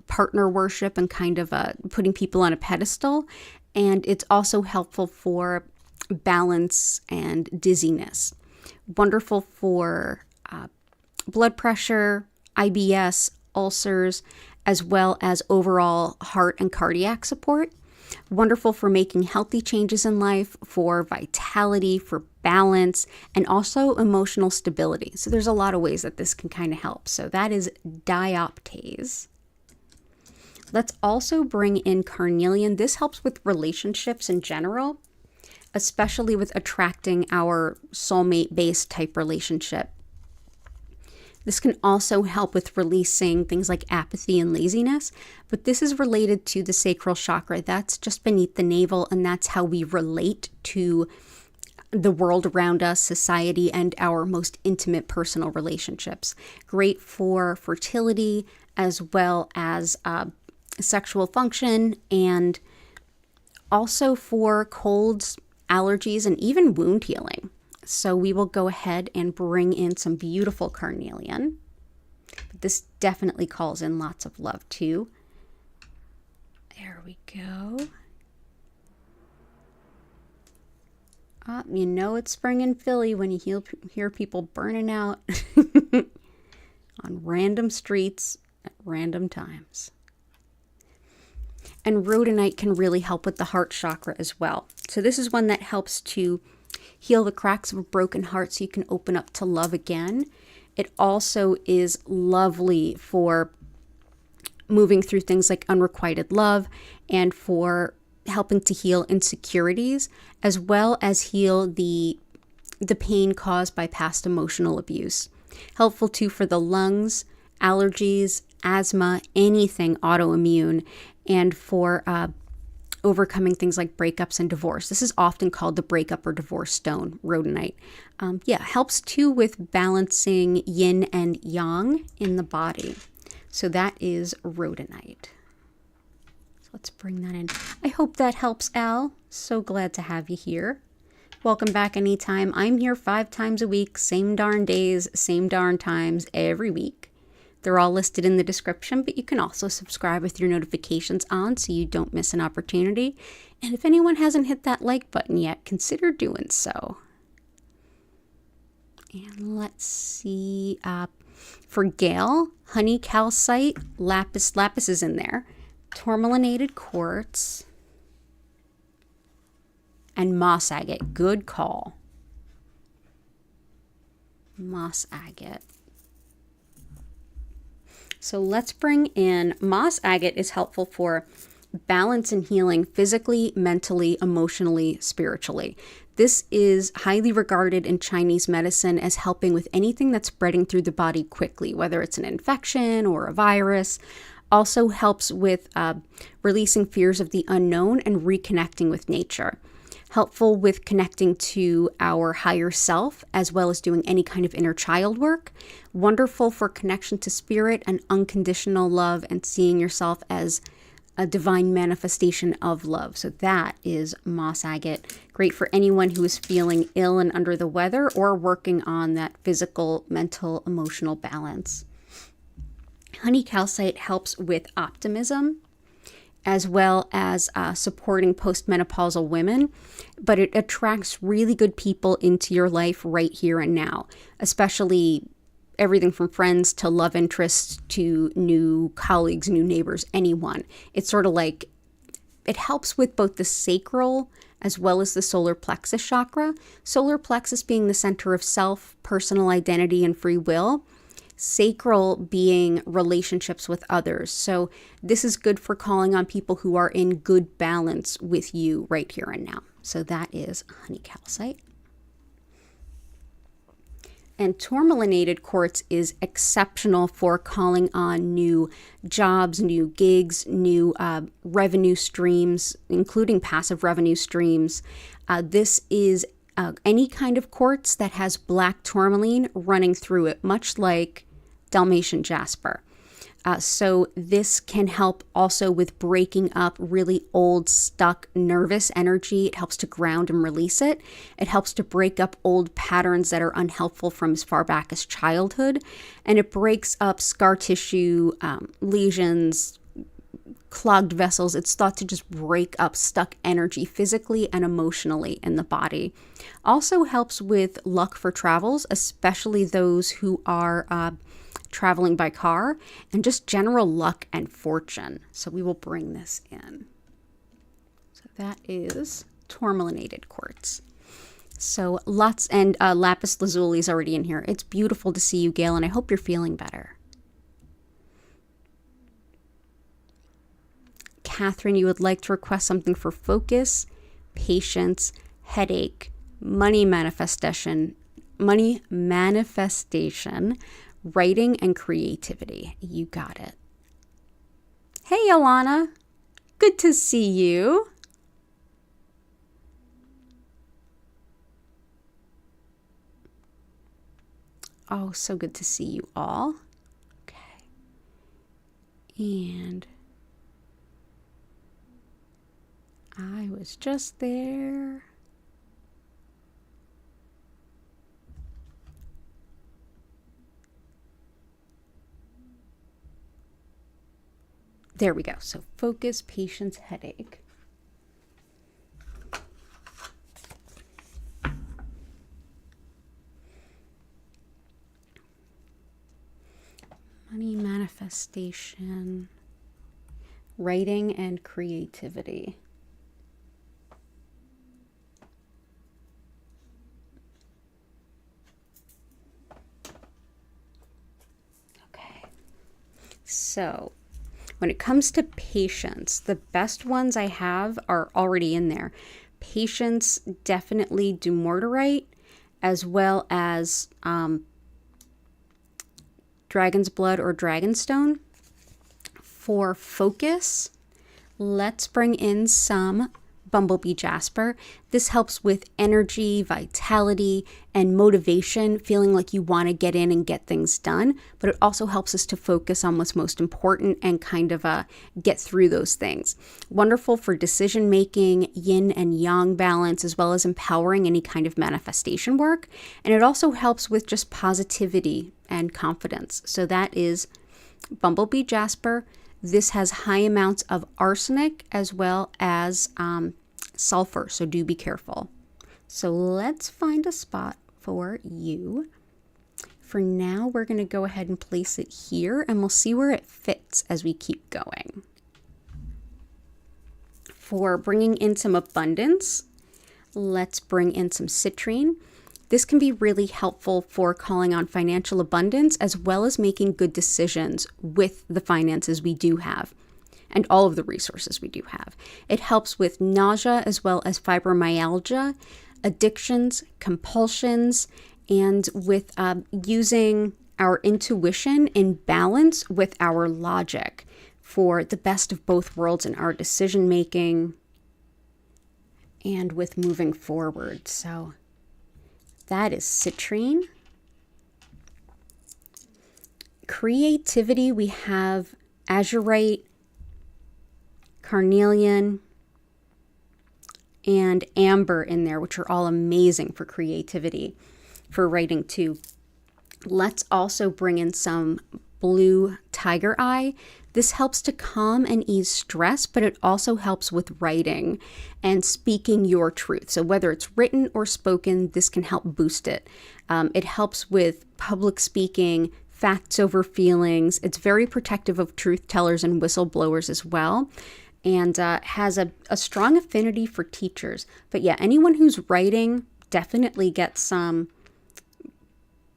partner worship, and kind of putting people on a pedestal. And it's also helpful for balance and dizziness. Wonderful for blood pressure, IBS, ulcers, as well as overall heart and cardiac support. Wonderful for making healthy changes in life, for vitality, for balance, and also emotional stability. So there's a lot of ways that this can kind of help. So that is dioptase. Let's also bring in carnelian. This helps with relationships in general, especially with attracting our soulmate-based type relationship. This can also help with releasing things like apathy and laziness, but this is related to the sacral chakra. That's just beneath the navel, and that's how we relate to the world around us, society, and our most intimate personal relationships. Great for fertility as well as sexual function, and also for colds, allergies, and even wound healing. So we will go ahead and bring in some beautiful carnelian. But this definitely calls in lots of love too. There we go. You know it's spring in Philly when you hear people burning out on random streets at random times. And rhodonite can really help with the heart chakra as well. So this is one that helps to heal the cracks of a broken heart so you can open up to love again. It also is lovely for moving through things like unrequited love, and for helping to heal insecurities, as well as heal the pain caused by past emotional abuse. Helpful too for the lungs, allergies, asthma, anything autoimmune, and for overcoming things like breakups and divorce. This is often called the breakup or divorce stone, rhodonite. Helps too with balancing yin and yang in the body. So that is rhodonite. So let's bring that in. I hope that helps, Al. So glad to have you here. Welcome back anytime. I'm here 5 times a week, same darn days, same darn times every week. They're all listed in the description, but you can also subscribe with your notifications on so you don't miss an opportunity. And if anyone hasn't hit that like button yet, consider doing so. And let's see, for Gail, honey calcite, lapis is in there, tourmalinated quartz, and moss agate. Good call. Moss agate. So let's bring in moss agate. Is helpful for balance and healing physically, mentally, emotionally, spiritually. This is highly regarded in Chinese medicine as helping with anything that's spreading through the body quickly, whether it's an infection or a virus. Also helps with releasing fears of the unknown and reconnecting with nature. Helpful with connecting to our higher self, as well as doing any kind of inner child work. Wonderful for connection to spirit and unconditional love and seeing yourself as a divine manifestation of love. So that is moss agate. Great for anyone who is feeling ill and under the weather or working on that physical, mental, emotional balance. Honey calcite helps with optimism, as well as supporting postmenopausal women, but it attracts really good people into your life right here and now, especially everything from friends to love interests to new colleagues, new neighbors, anyone. It's sort of like, it helps with both the sacral as well as the solar plexus chakra. Solar plexus being the center of self, personal identity, and free will. Sacral being relationships with others. So this is good for calling on people who are in good balance with you right here and now. So that is honey calcite. And tourmalinated quartz is exceptional for calling on new jobs, new gigs, new revenue streams, including passive revenue streams. This is any kind of quartz that has black tourmaline running through it, much like Dalmatian jasper. So this can help also with breaking up really old, stuck, nervous energy. It helps to ground and release it. It helps to break up old patterns that are unhelpful from as far back as childhood. And it breaks up scar tissue, lesions, clogged vessels. It's thought to just break up stuck energy physically and emotionally in the body. Also helps with luck for travels, especially those who are traveling by car, and just general luck and fortune. So we will bring this in. So that is tourmalinated quartz. So lots, and lapis lazuli is already in here. It's beautiful to see you, Gail, and I hope you're feeling better. Catherine, you would like to request something for focus, patience, headache, money manifestation, writing, and creativity. You got it. Hey, Alana. Good to see you. Oh, so good to see you all. Okay. And I was just there. There we go. So focus, patience, headache. Money manifestation, writing, and creativity. Okay. So when it comes to patience, the best ones I have are already in there. Patience, definitely dumortierite, as well as dragon's blood or dragonstone. For focus, Let's bring in some Bumblebee Jasper. This helps with energy, vitality, and motivation, feeling like you want to get in and get things done, but it also helps us to focus on what's most important and kind of get through those things. Wonderful for decision making, yin and yang balance, as well as empowering any kind of manifestation work. And it also helps with just positivity and confidence. So that is Bumblebee Jasper. This has high amounts of arsenic as well as sulfur, so do be careful. So let's find a spot for you. For now, we're going to go ahead and place it here, and we'll see where it fits as we keep going. For bringing in some abundance, let's bring in some citrine. This can be really helpful for calling on financial abundance as well as making good decisions with the finances we do have and all of the resources we do have. It helps with nausea as well as fibromyalgia, addictions, compulsions, and with using our intuition in balance with our logic for the best of both worlds in our decision making and with moving forward. So that is citrine. Creativity, we have azurite, carnelian, and amber in there, which are all amazing for creativity, for writing too. Let's also bring in some blue tiger eye. This helps to calm and ease stress, but it also helps with writing and speaking your truth. So whether it's written or spoken, this can help boost it. It helps with public speaking, facts over feelings. It's very protective of truth tellers and whistleblowers as well, and has a strong affinity for teachers. But yeah, anyone who's writing definitely gets some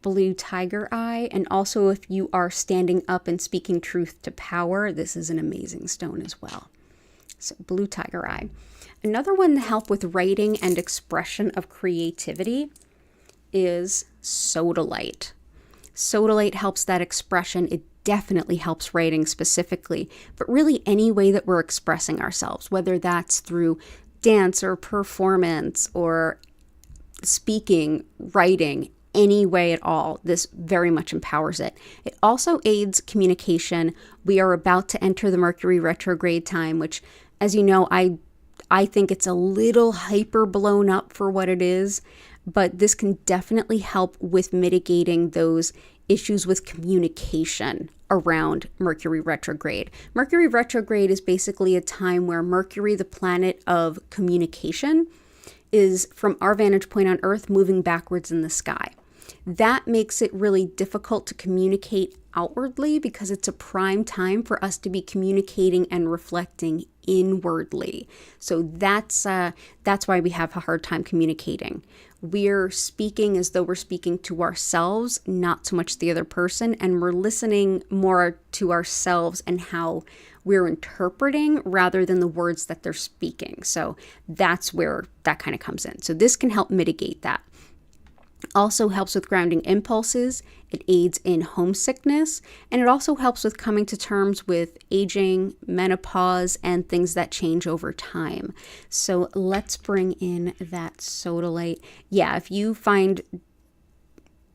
blue tiger eye. And also if you are standing up and speaking truth to power, this is an amazing stone as well. So blue tiger eye. Another one to help with writing and expression of creativity is sodalite. Sodalite helps that expression. It definitely helps writing specifically, but really any way that we're expressing ourselves, whether that's through dance or performance or speaking, writing, any way at all, this very much empowers it. It also aids communication. We are about to enter the Mercury retrograde time, which, as you know, I think it's a little hyper blown up for what it is, but this can definitely help with mitigating those issues with communication around Mercury retrograde. Mercury retrograde is basically a time where Mercury, the planet of communication, is, from our vantage point on Earth, moving backwards in the sky. That makes it really difficult to communicate outwardly because it's a prime time for us to be communicating and reflecting inwardly. So that's why we have a hard time communicating. We're speaking as though we're speaking to ourselves, not so much the other person, and we're listening more to ourselves and how we're interpreting rather than the words that they're speaking. So that's where that kind of comes in. So this can help mitigate that. Also helps with grounding impulses. It aids in homesickness, and it also helps with coming to terms with aging, menopause, and things that change over time. So let's bring in that sodalite. Yeah, if you find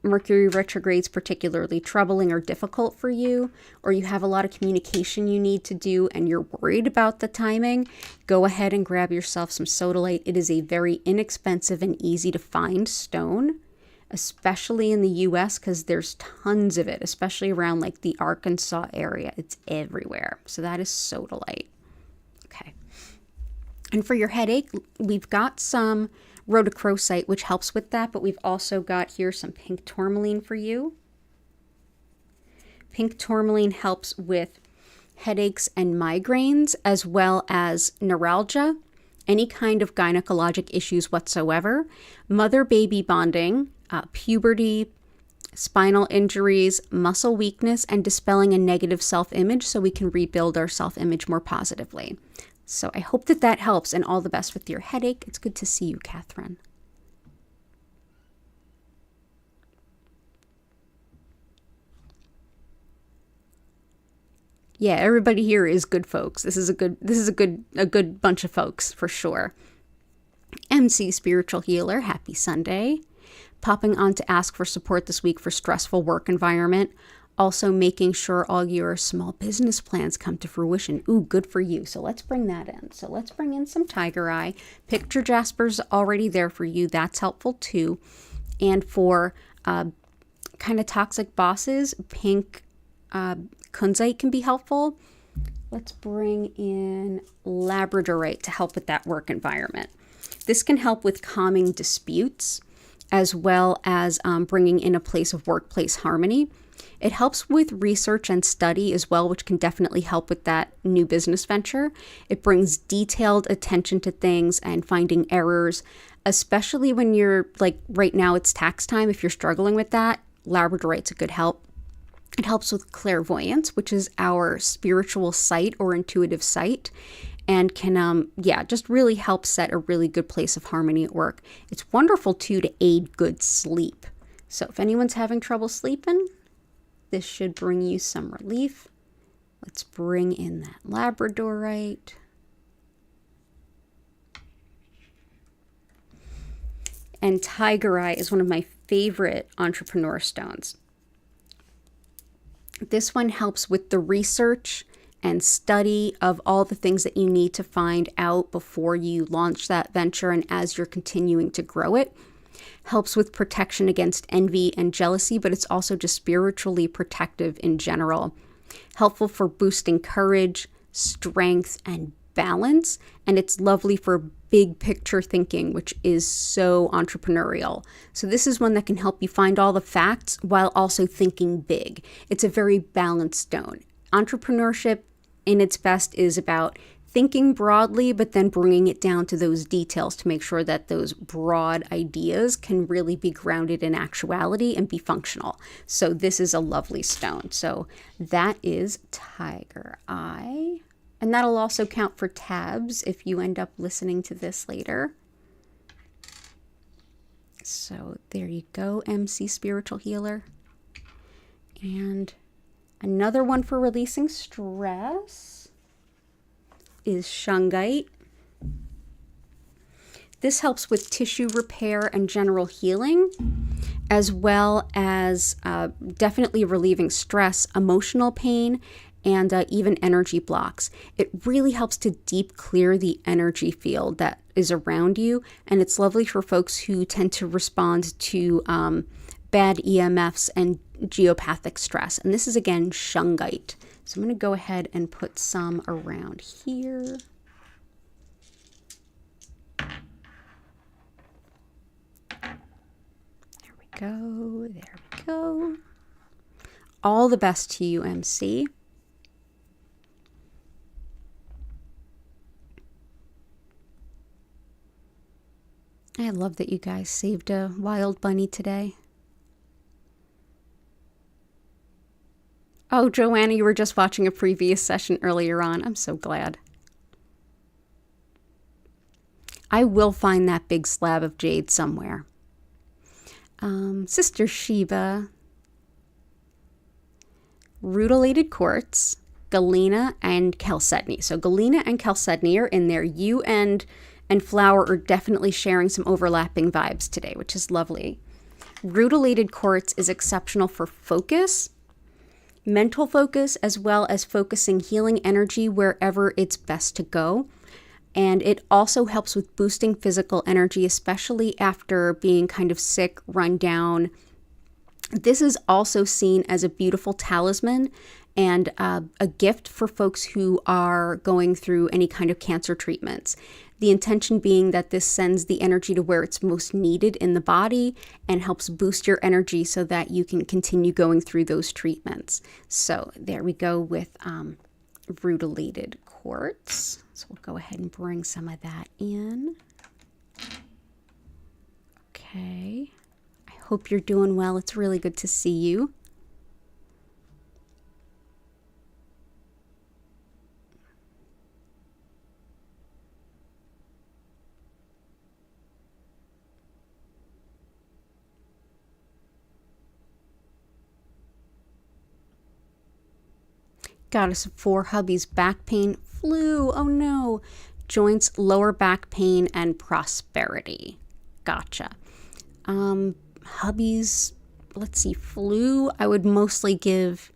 Mercury retrogrades particularly troubling or difficult for you, or you have a lot of communication you need to do and you're worried about the timing, go ahead and grab yourself some sodalite. It is a very inexpensive and easy to find stone, especially in the US, because there's tons of it, especially around like the Arkansas area. It's everywhere. So that is sodalite. Okay. And for your headache, we've got some rhodochrosite, which helps with that, but we've also got here some pink tourmaline for you. Pink tourmaline helps with headaches and migraines, as well as neuralgia, any kind of gynecologic issues whatsoever, mother-baby bonding, puberty, spinal injuries, muscle weakness, and dispelling a negative self-image so we can rebuild our self-image more positively. So I hope that that helps, and all the best with your headache. It's good to see you, Catherine. Yeah, everybody here is good folks. This is a good bunch of folks for sure. MC Spiritual Healer, happy Sunday. Popping on to ask for support this week for stressful work environment. Also making sure all your small business plans come to fruition. Ooh, good for you. So let's bring that in. So let's bring in some Tiger Eye. Picture Jasper's already there for you. That's helpful too. And for kind of toxic bosses, pink kunzite can be helpful. Let's bring in labradorite to help with that work environment. This can help with calming disputes, as well as bringing in a place of workplace harmony. It helps with research and study as well, which can definitely help with that new business venture. It brings detailed attention to things and finding errors, especially when you're like right now it's tax time. If you're struggling with that, labradorite's a good help. It helps with clairvoyance, which is our spiritual sight or intuitive sight, and can, just really help set a really good place of harmony at work. It's wonderful, too, to aid good sleep. So if anyone's having trouble sleeping, this should bring you some relief. Let's bring in that labradorite. And Tiger Eye is one of my favorite entrepreneur stones. This one helps with the research and study of all the things that you need to find out before you launch that venture and as you're continuing to grow it. Helps with protection against envy and jealousy, but it's also just spiritually protective in general. Helpful for boosting courage, strength, and balance. And it's lovely for big picture thinking, which is so entrepreneurial. So this is one that can help you find all the facts while also thinking big. It's a very balanced stone. Entrepreneurship in its best is about thinking broadly, but then bringing it down to those details to make sure that those broad ideas can really be grounded in actuality and be functional. So this is a lovely stone. So that is Tiger Eye. And that'll also count for tabs if you end up listening to this later. So there you go, MC Spiritual Healer. And another one for releasing stress is shungite. This helps with tissue repair and general healing, as well as definitely relieving stress, emotional pain, and even energy blocks. It really helps to deep clear the energy field that is around you, and it's lovely for folks who tend to respond to bad EMFs and geopathic stress. And this is, again, shungite. So I'm going to go ahead and put some around here. There we go. There we go. All the best to you, MC. I love that you guys saved a wild bunny today. Oh, Joanna, you were just watching a previous session earlier on. I'm so glad. I will find that big slab of jade somewhere. Sister Sheba. Rutilated quartz, galena, and chalcedony. So galena and chalcedony are in there. You and flower are definitely sharing some overlapping vibes today, which is lovely. Rutilated quartz is exceptional for focus, mental focus, as well as focusing healing energy wherever it's best to go. And it also helps with boosting physical energy, especially after being kind of sick, run down. This is also seen as a beautiful talisman and a gift for folks who are going through any kind of cancer treatments. The intention being that this sends the energy to where it's most needed in the body and helps boost your energy so that you can continue going through those treatments. So there we go with rutilated quartz. So we'll go ahead and bring some of that in. Okay. I hope you're doing well. It's really good to see you. Goddess of Four, hubby's back pain, flu, oh no, joints, lower back pain, and prosperity. Gotcha. Hubby's, let's see, flu, I would mostly give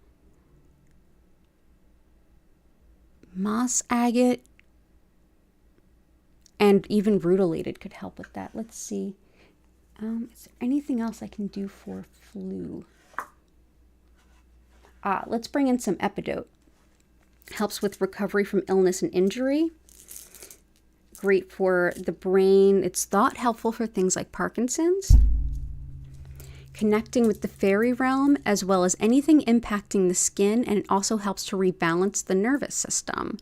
moss agate, and even rutilated could help with that. Let's see. Is there anything else I can do for flu? Let's bring in some epidote. Helps with recovery from illness and injury. Great for the brain. It's thought helpful for things like Parkinson's. Connecting with the fairy realm, as well as anything impacting the skin, and it also helps to rebalance the nervous system.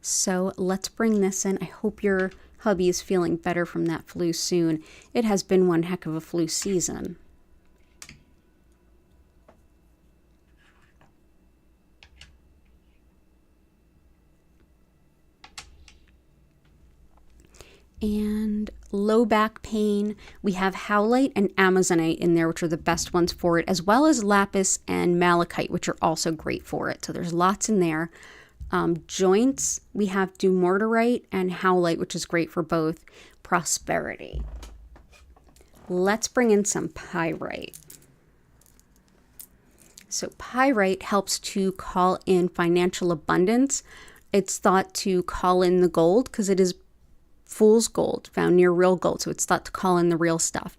So let's bring this in. I hope your hubby is feeling better from that flu soon. It has been one heck of a flu season. And low back pain, we have howlite and amazonite in there, which are the best ones for it, as well as lapis and malachite, which are also great for it. So there's lots in there. Joints, we have dumortierite and howlite, which is great for both. Prosperity. Let's bring in some pyrite. So pyrite helps to call in financial abundance. It's thought to call in the gold because it is fool's gold, found near real gold. So it's thought to call in the real stuff.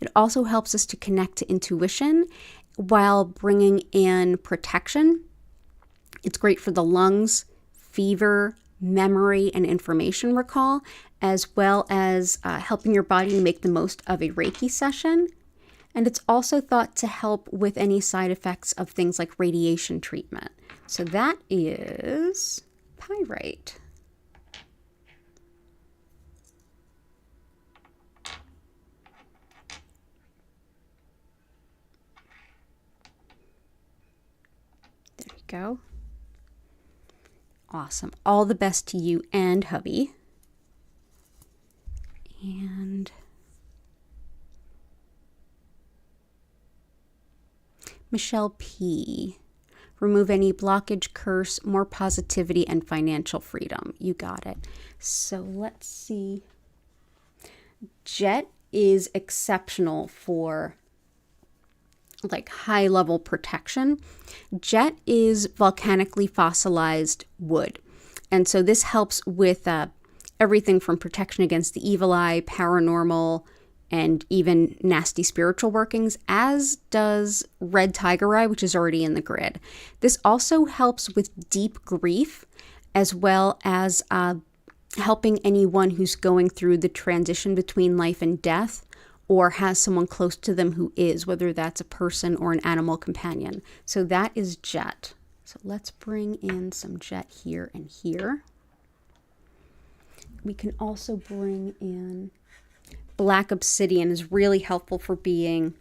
It also helps us to connect to intuition while bringing in protection. It's great for the lungs, fever, memory, and information recall, as well as helping your body to make the most of a Reiki session. And it's also thought to help with any side effects of things like radiation treatment. So that is pyrite. There you go. Awesome. All the best to you and hubby. And Michelle P. Remove any blockage, curse, more positivity, and financial freedom. You got it. So let's see. Jet is exceptional for like high level protection. Jet is volcanically fossilized wood. And so this helps with everything from protection against the evil eye, paranormal, and even nasty spiritual workings, as does red tiger eye, which is already in the grid. This also helps with deep grief, as well as helping anyone who's going through the transition between life and death, or has someone close to them who is, whether that's a person or an animal companion. So that is jet. So let's bring in some jet here and here. We can also bring in black obsidian, is really helpful for being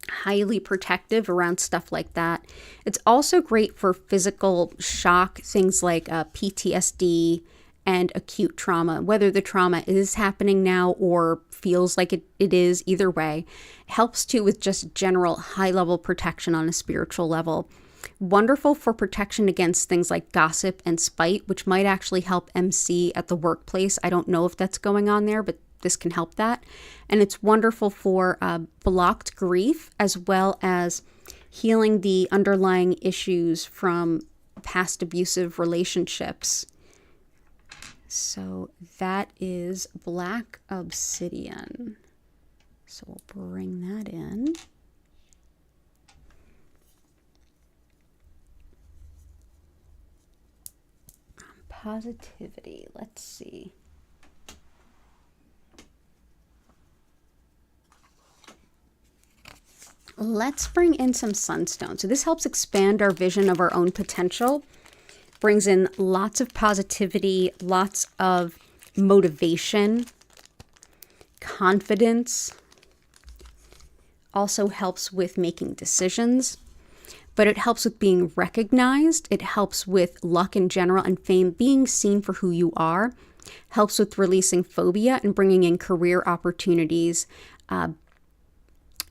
highly protective around stuff like that. It's also great for physical shock, things like PTSD and acute trauma, whether the trauma is happening now or feels like it is, either way. It helps too with just general high-level protection on a spiritual level. Wonderful for protection against things like gossip and spite, which might actually help MC at the workplace. I don't know if that's going on there, but this can help that. And it's wonderful for blocked grief, as well as healing the underlying issues from past abusive relationships. So that is black obsidian. So we'll bring that in. Positivity, let's see. Let's bring in some sunstone. So this helps expand our vision of our own potential, brings in lots of positivity, lots of motivation, confidence, also helps with making decisions, but it helps with being recognized. It helps with luck in general and fame, being seen for who you are, helps with releasing phobia and bringing in career opportunities.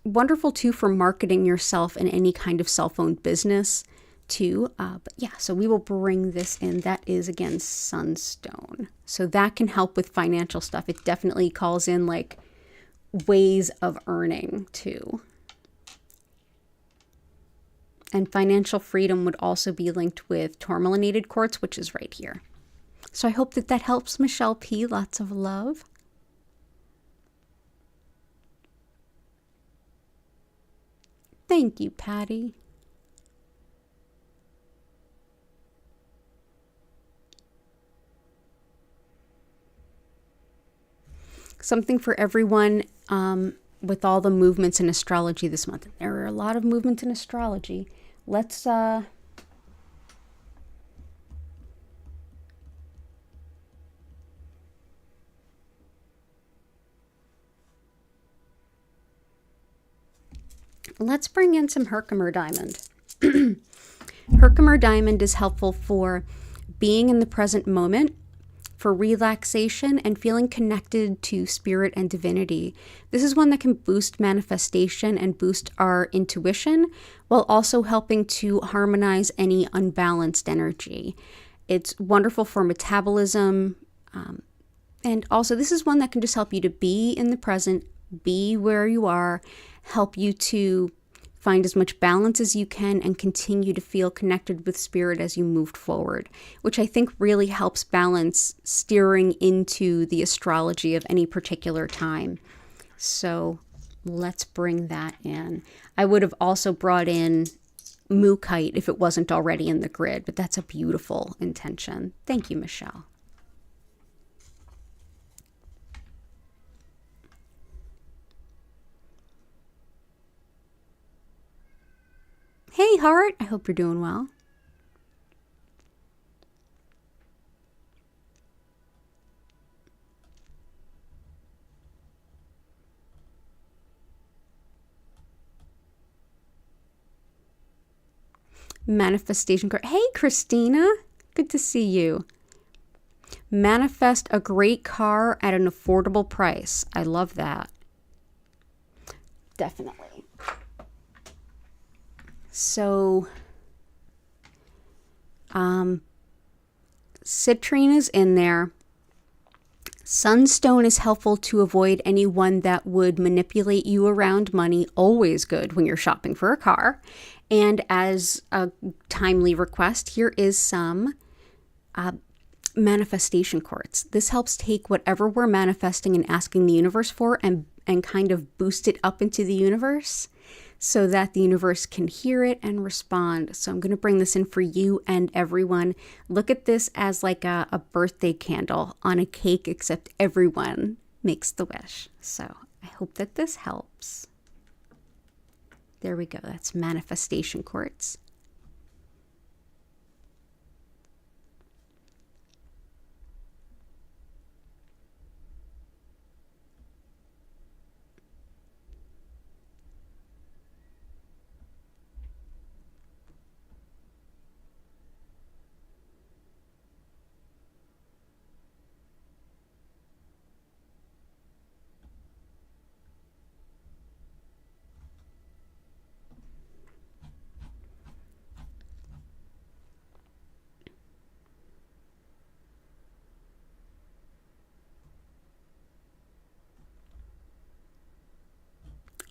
Wonderful too for marketing yourself in any kind of self-owned business. too. But yeah, so we will bring this in. That is, again, sunstone. So that can help with financial stuff. It definitely calls in like ways of earning too. And financial freedom would also be linked with tourmalinated quartz, which is right here. So I hope that that helps, Michelle P. Lots of love. Thank you, Patty. Something for everyone with all the movements in astrology this month. There are a lot of movements in astrology. Let's bring in some Herkimer diamond. Herkimer diamond is helpful for being in the present moment, for relaxation, and feeling connected to spirit and divinity. This is one that can boost manifestation and boost our intuition, while also helping to harmonize any unbalanced energy. It's wonderful for metabolism. And also, this is one that can just help you to be in the present, be where you are, help you to find as much balance as you can, and continue to feel connected with spirit as you moved forward, which I think really helps balance steering into the astrology of any particular time. So let's bring that in. I would have also brought in Mookite if it wasn't already in the grid, but that's a beautiful intention. Thank you, Michelle. Hey, Heart. I hope you're doing well. Manifestation card. Hey, Christina. Good to see you. Manifest a great car at an affordable price. I love that. Definitely. So, citrine is in there. Sunstone is helpful to avoid anyone that would manipulate you around money. Always good when you're shopping for a car. And as a timely request, here is some manifestation quartz. This helps take whatever we're manifesting and asking the universe for and kind of boost it up into the universe, so that the universe can hear it and respond. So I'm going to bring this in for you and everyone. Look at this as like a birthday candle on a cake, except everyone makes the wish. So I hope that this helps. There we go. That's manifestation quartz.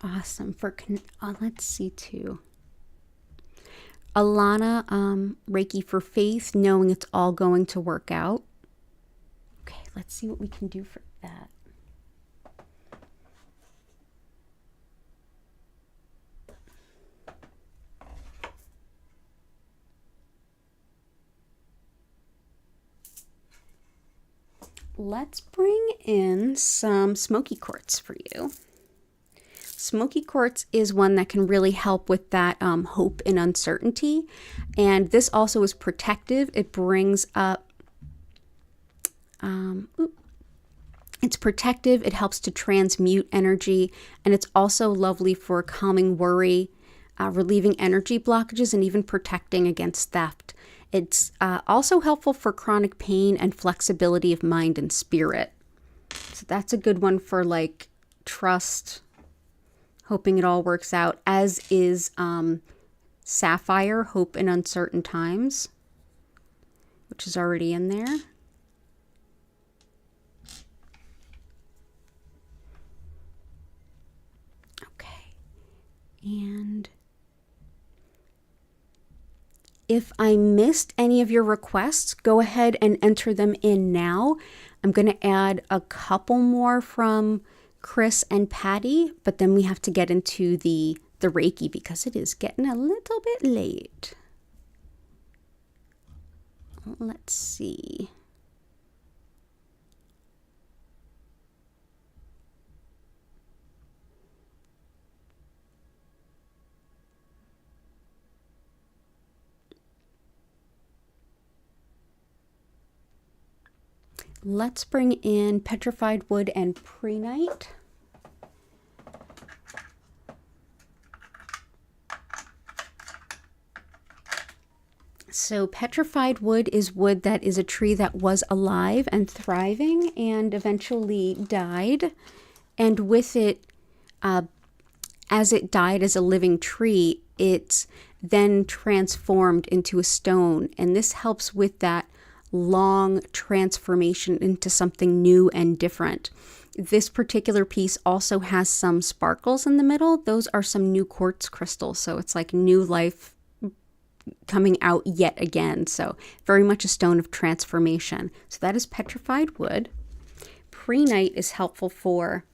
Awesome. Let's see too. Alana, Reiki for faith, knowing it's all going to work out. Okay, let's see what we can do for that. Let's bring in some smoky quartz for you. Smoky quartz is one that can really help with that hope and uncertainty. And this also is protective. It brings up, it's protective. It helps to transmute energy. And it's also lovely for calming worry, relieving energy blockages, and even protecting against theft. It's also helpful for chronic pain and flexibility of mind and spirit. So that's a good one for like trust, hoping it all works out, as is Sapphire, Hope in Uncertain Times, which is already in there. Okay. And if I missed any of your requests, go ahead and enter them in now. I'm going to add a couple more from Chris and Patty, but then we have to get into the Reiki because it is getting a little bit late. Let's see. Let's bring in Petrified Wood and Prenite. So petrified wood is wood that is a tree that was alive and thriving and eventually died. And with it, as it died as a living tree, it's then transformed into a stone. And this helps with that long transformation into something new and different. This particular piece also has some sparkles in the middle. Those are some new quartz crystals. So it's like new life coming out yet again. So very much a stone of transformation. So that is petrified wood. Prenite is helpful for,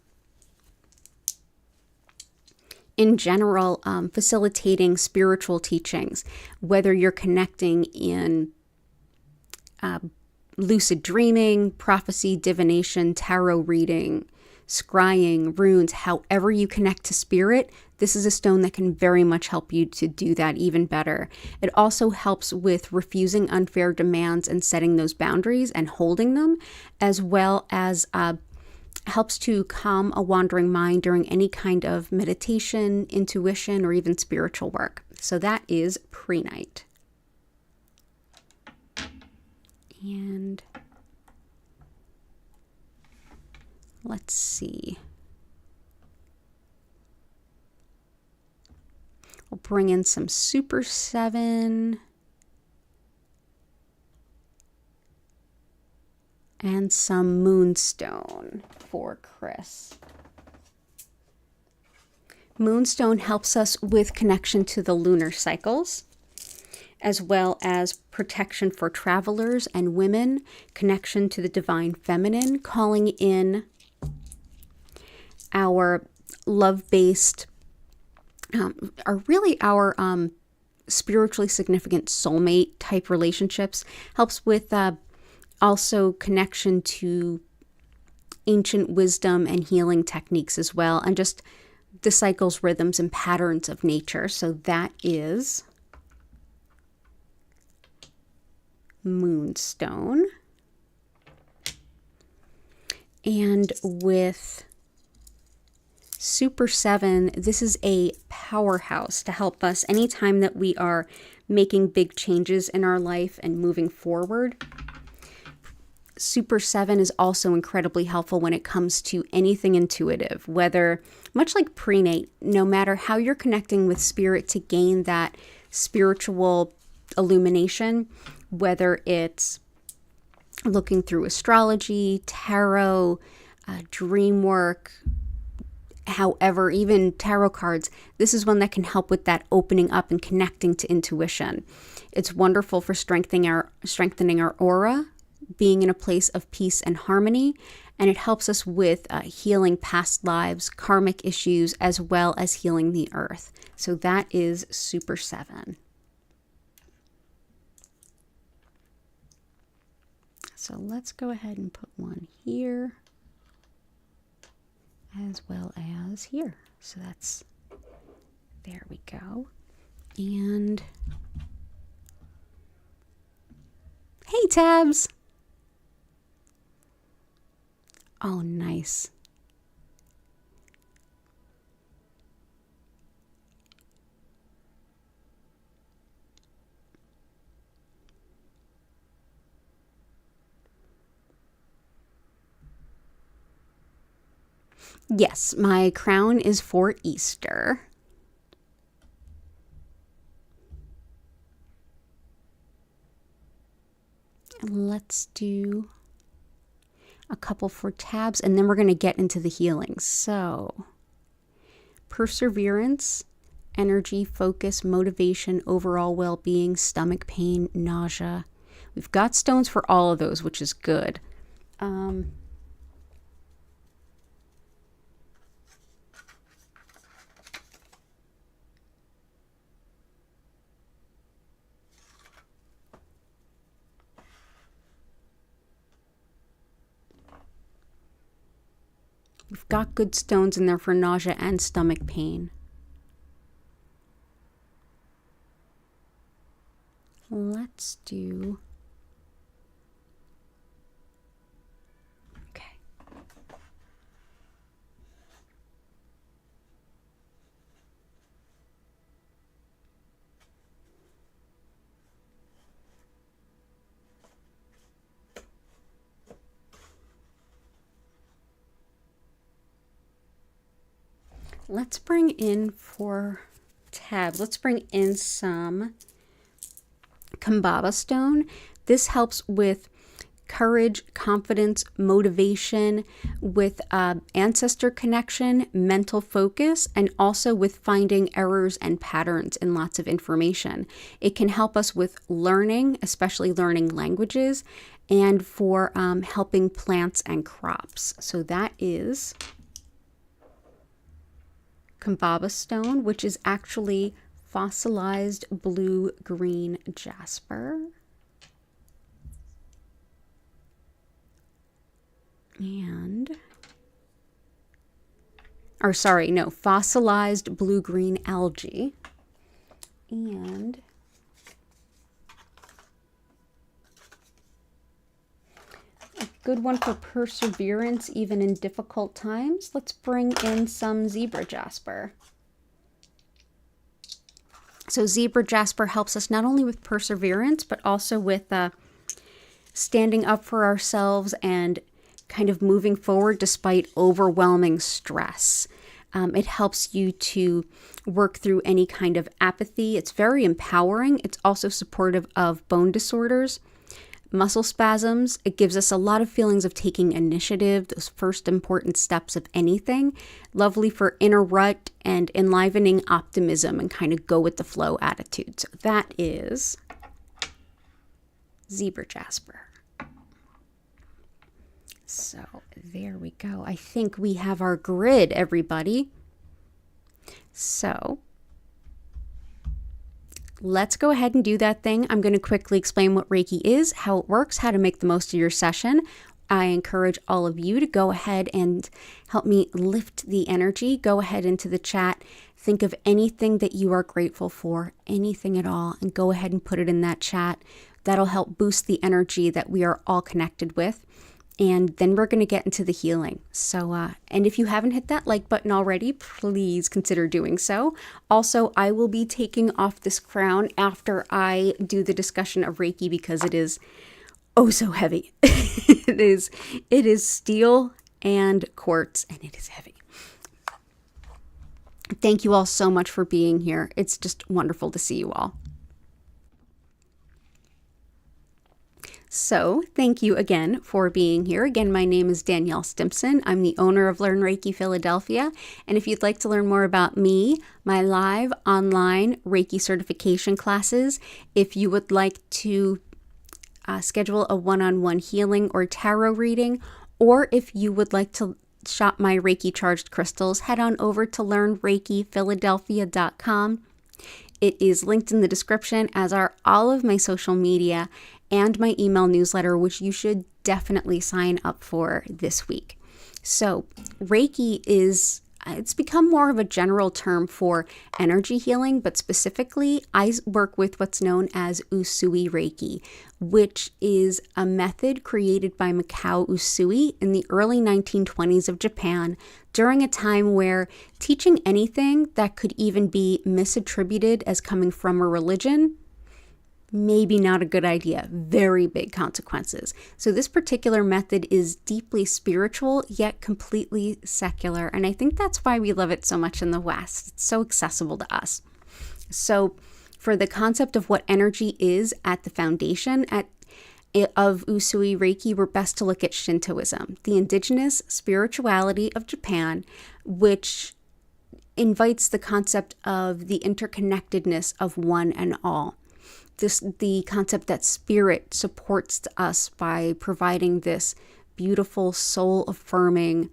in general, facilitating spiritual teachings, whether you're connecting in lucid dreaming, prophecy, divination, tarot reading, scrying, runes, however you connect to spirit. This is a stone that can very much help you to do that even better. It also helps with refusing unfair demands and setting those boundaries and holding them, as well as helps to calm a wandering mind during any kind of meditation, intuition, or even spiritual work. So that is Prenite. And let's see. We'll bring in some Super 7 and some Moonstone for Chris. Moonstone helps us with connection to the lunar cycles, as well as protection for travelers and women, connection to the divine feminine, calling in our love-based, our spiritually significant soulmate type relationships, helps with also connection to ancient wisdom and healing techniques as well, and just the cycles, rhythms, and patterns of nature. So that is Moonstone. And with Super 7, this is a powerhouse to help us anytime that we are making big changes in our life and moving forward. Super 7 is also incredibly helpful when it comes to anything intuitive, whether, much like Prenate, no matter how you're connecting with spirit to gain that spiritual illumination, whether it's looking through astrology, tarot, dream work, however, even tarot cards, this is one that can help with that opening up and connecting to intuition. It's wonderful for strengthening our aura, being in a place of peace and harmony, and it helps us with healing past lives, karmic issues, as well as healing the earth. So that is Super 7. So let's go ahead and put one here, as well as here. So that's, there we go. And hey, Tabs. Oh, nice. Yes, my crown is for Easter. And let's do a couple for tabs, and then we're going to get into the healing. So, perseverance, energy, focus, motivation, overall well-being, stomach pain, nausea. We've got stones for all of those, which is good. We've got good stones in there for nausea and stomach pain. Let's do... Okay. Let's bring in for tabs. Let's bring in some Kambaba stone. This helps with courage, confidence, motivation, with ancestor connection, mental focus, and also with finding errors and patterns in lots of information. It can help us with learning, especially learning languages, and for helping plants and crops. So that is Kambaba stone, which is actually fossilized blue-green jasper. Fossilized blue-green algae. And a good one for perseverance, even in difficult times. Let's bring in some zebra jasper. So zebra jasper helps us not only with perseverance, but also with standing up for ourselves and kind of moving forward despite overwhelming stress. It helps you to work through any kind of apathy. It's very empowering. It's also supportive of bone disorders, muscle spasms. It gives us a lot of feelings of taking initiative, those first important steps of anything. Lovely for inner rut and enlivening optimism and kind of go with the flow attitude. So that is zebra jasper. So there we go. I think we have our grid, everybody. So let's go ahead and do that thing. I'm going to quickly explain what Reiki is, how it works, how to make the most of your session. I encourage all of you to go ahead and help me lift the energy. Go ahead into the chat. Think of anything that you are grateful for, anything at all, and go ahead and put it in that chat. That'll help boost the energy that we are all connected with. And then we're going to get into the healing. So, and if you haven't hit that like button already, please consider doing so. Also, I will be taking off this crown after I do the discussion of Reiki because it is oh so heavy. It is steel and quartz, and it is heavy. Thank you all so much for being here. It's just wonderful to see you all. So thank you again for being here. Again, my name is Danielle Stimpson. I'm the owner of Learn Reiki Philadelphia. And if you'd like to learn more about me, my live online Reiki certification classes, if you would like to schedule a one-on-one healing or tarot reading, or if you would like to shop my Reiki charged crystals, head on over to learnreikiphiladelphia.com. It is linked in the description, as are all of my social media and my email newsletter, which you should definitely sign up for this week. So Reiki it's become more of a general term for energy healing, but specifically I work with what's known as Usui Reiki, which is a method created by Mikao Usui in the early 1920s of Japan during a time where teaching anything that could even be misattributed as coming from a religion, maybe not a good idea. Very big consequences. So this particular method is deeply spiritual, yet completely secular. And I think that's why we love it so much in the West. It's so accessible to us. So for the concept of what energy is at the foundation, of Usui Reiki, we're best to look at Shintoism, the indigenous spirituality of Japan, which invites the concept of the interconnectedness of one and all. The concept that spirit supports us by providing this beautiful soul affirming,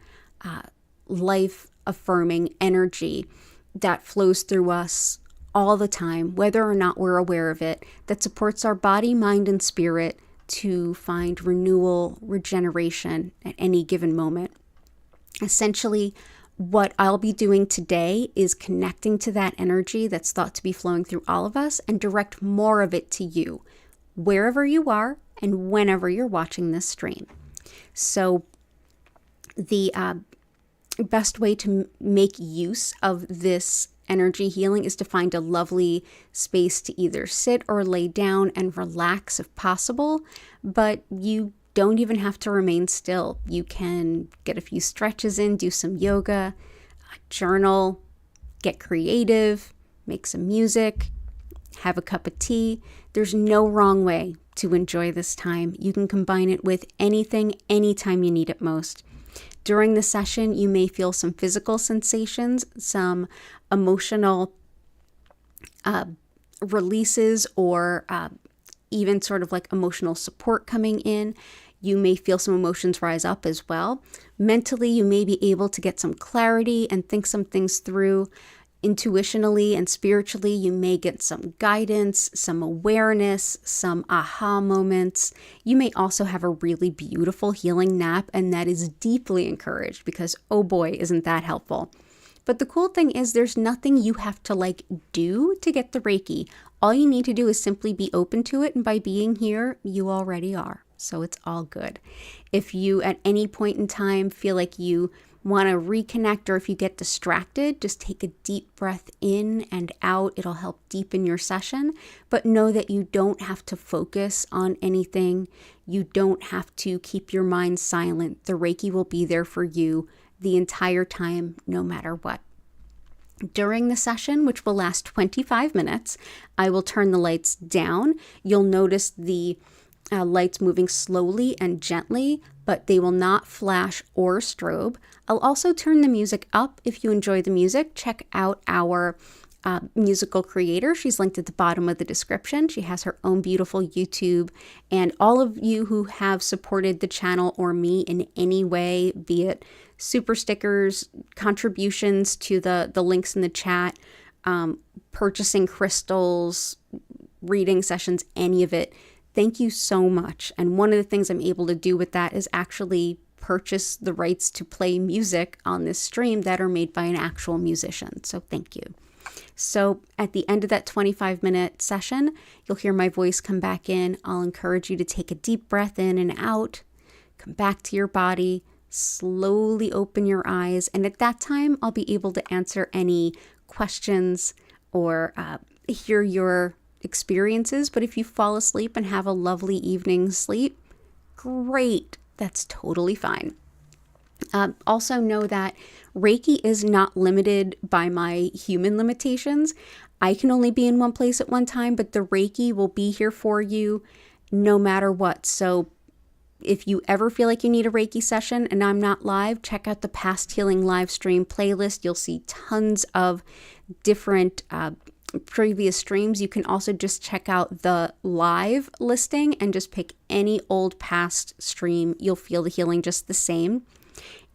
life affirming energy that flows through us all the time, whether or not we're aware of it, that supports our body, mind, and spirit to find renewal, regeneration at any given moment. Essentially, what I'll be doing today is connecting to that energy that's thought to be flowing through all of us and direct more of it to you, wherever you are and whenever you're watching this stream. So the best way to make use of this energy healing is to find a lovely space to either sit or lay down and relax if possible, but you don't even have to remain still. You can get a few stretches in, do some yoga, journal, get creative, make some music, have a cup of tea. There's no wrong way to enjoy this time. You can combine it with anything, anytime you need it most. During the session, you may feel some physical sensations, some emotional releases, or even sort of like emotional support coming in. You may feel some emotions rise up as well. Mentally, you may be able to get some clarity and think some things through. Intuitionally and spiritually, you may get some guidance, some awareness, some aha moments. You may also have a really beautiful healing nap, and that is deeply encouraged because, oh boy, isn't that helpful. But the cool thing is there's nothing you have to do to get the Reiki. All you need to do is simply be open to it, and by being here, you already are. So it's all good. If you at any point in time feel like you want to reconnect, or if you get distracted, just take a deep breath in and out. It'll help deepen your session, but know that you don't have to focus on anything. You don't have to keep your mind silent. The Reiki will be there for you the entire time, no matter what. During the session, which will last 25 minutes, I will turn the lights down. You'll notice the lights moving slowly and gently, but they will not flash or strobe. I'll also turn the music up. If you enjoy the music, check out our musical creator. She's linked at the bottom of the description. She has her own beautiful YouTube. And all of you who have supported the channel or me in any way, be it super stickers, contributions to the links in the chat, purchasing crystals, reading sessions, any of it, thank you so much. And one of the things I'm able to do with that is actually purchase the rights to play music on this stream that are made by an actual musician. So thank you. So at the end of that 25-minute session, you'll hear my voice come back in. I'll encourage you to take a deep breath in and out, come back to your body, slowly open your eyes. And at that time, I'll be able to answer any questions or hear your experiences. But if you fall asleep and have a lovely evening sleep, great. That's totally fine. Also know that Reiki is not limited by my human limitations. I can only be in one place at one time, but the Reiki will be here for you no matter what. So if you ever feel like you need a Reiki session and I'm not live, check out the past healing live stream playlist. You'll see tons of different previous streams. You can also just check out the live listing and just pick any old past stream. You'll feel the healing just the same.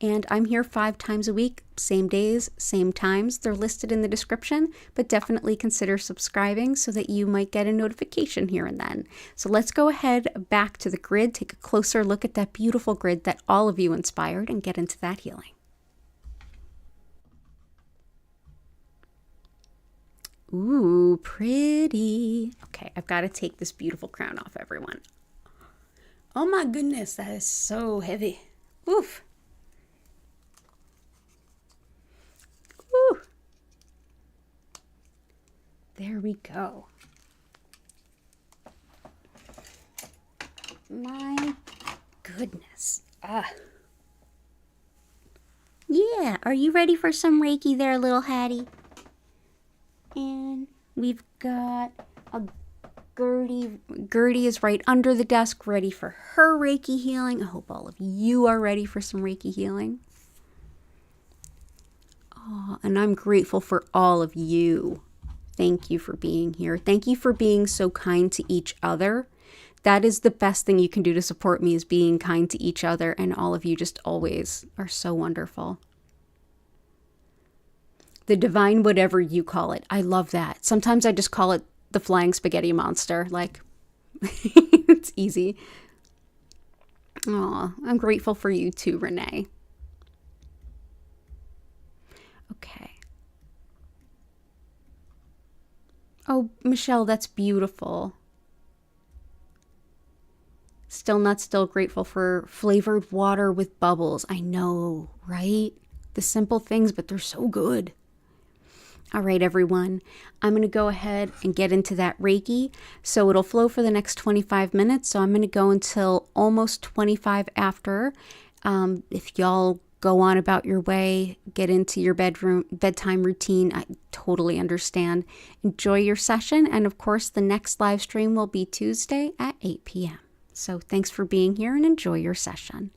And I'm here 5 times a week, same days, same times. They're listed in the description, but definitely consider subscribing so that you might get a notification here and then. So let's go ahead back to the grid, take a closer look at that beautiful grid that all of you inspired, and get into that healing. Ooh, pretty. Okay, I've got to take this beautiful crown off, everyone. Oh my goodness, that is so heavy. Oof. Ooh. There we go. My goodness. Yeah, are you ready for some Reiki there, little Hattie? And we've got a Gertie is right under the desk, ready for her Reiki healing. I hope all of you are ready for some Reiki healing. Oh, and I'm grateful for all of you. Thank you for being here. Thank you for being so kind to each other. That is the best thing you can do to support me, is being kind to each other. And all of you just always are so wonderful. The divine, whatever you call it. I love that. Sometimes I just call it the flying spaghetti monster. Like, it's easy. Aw, I'm grateful for you too, Renee. Okay. Oh, Michelle, that's beautiful. Still not still grateful for flavored water with bubbles. I know, right? The simple things, but they're so good. All right, everyone. I'm going to go ahead and get into that Reiki. So it'll flow for the next 25 minutes. So I'm going to go until almost 25 after. If y'all go on about your way, get into your bedtime routine, I totally understand. Enjoy your session. And of course, the next live stream will be Tuesday at 8 p.m. So thanks for being here and enjoy your session.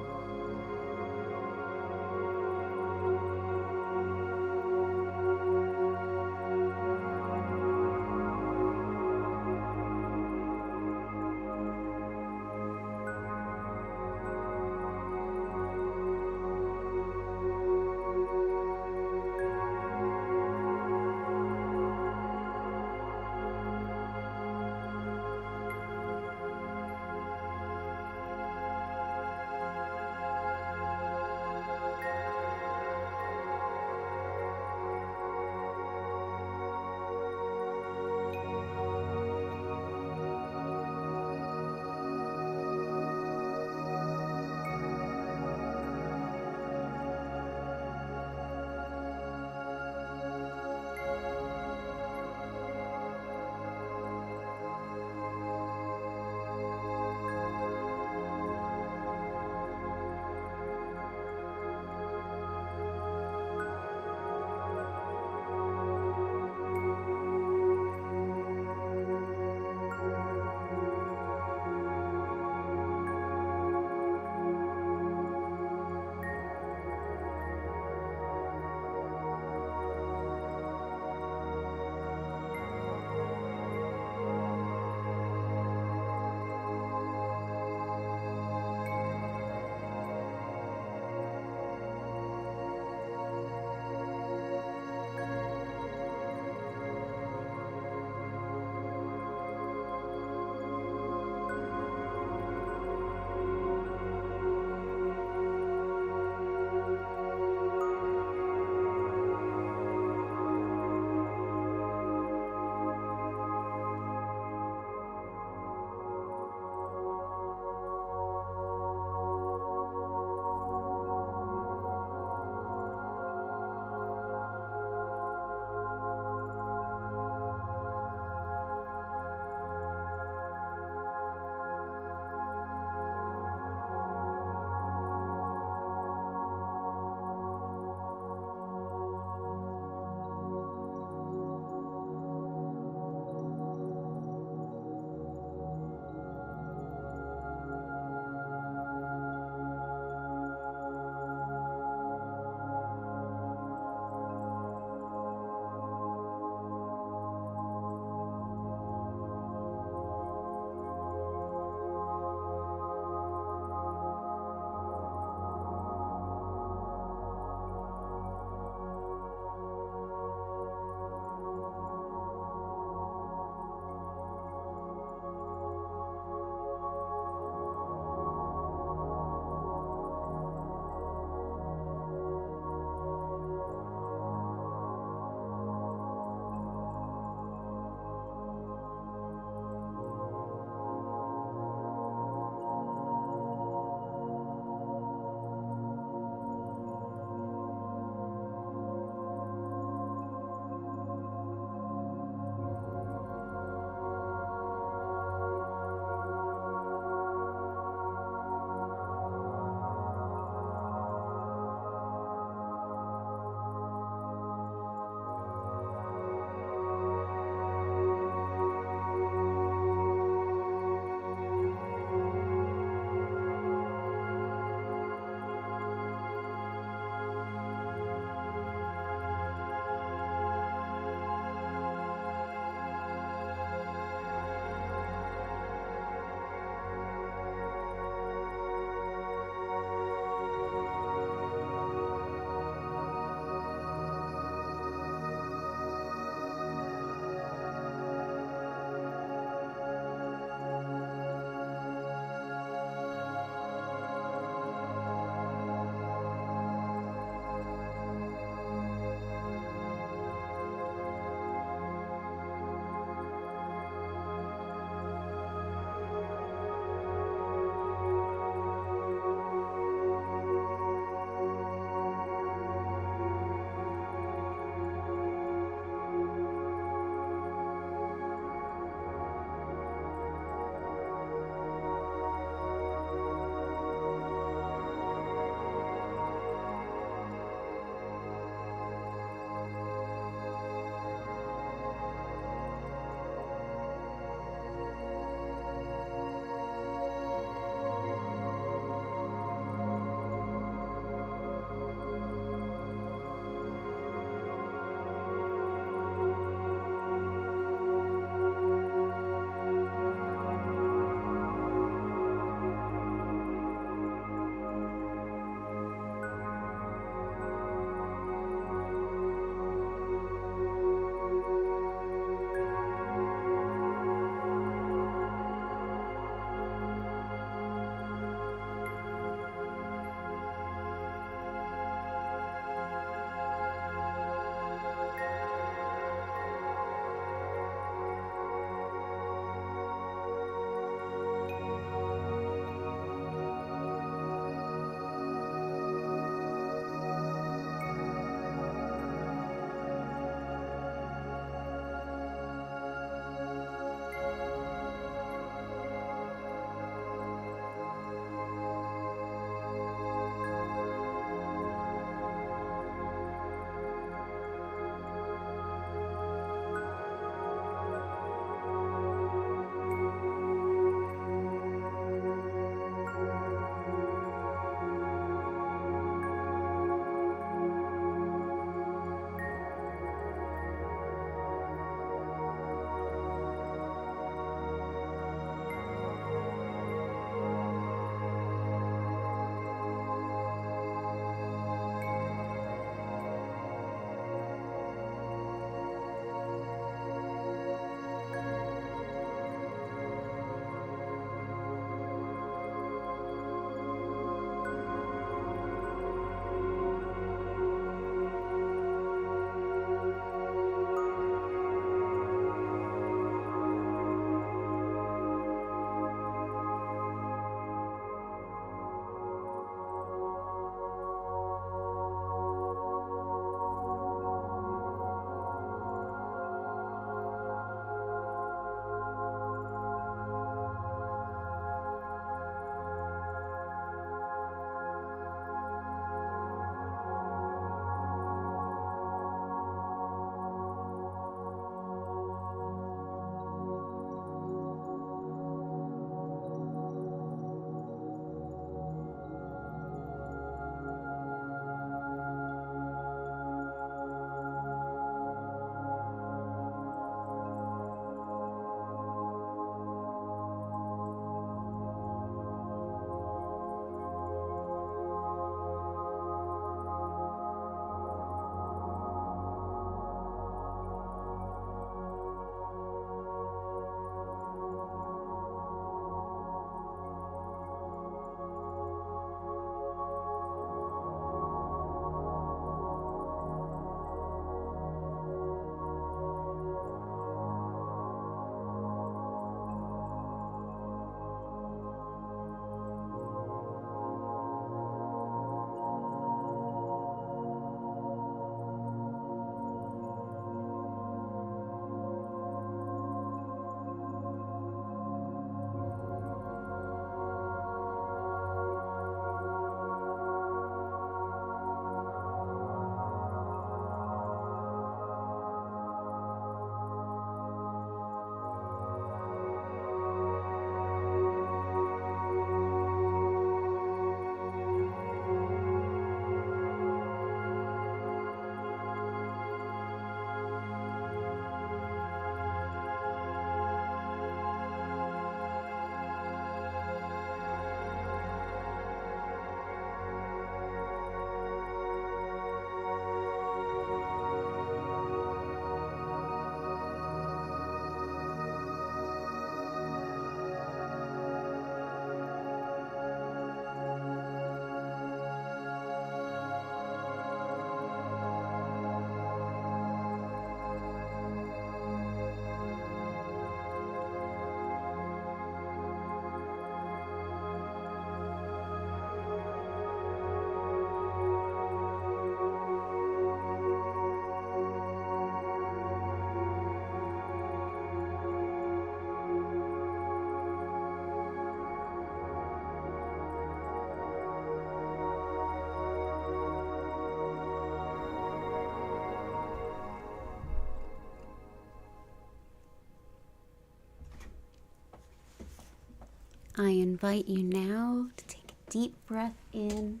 I invite you now to take a deep breath in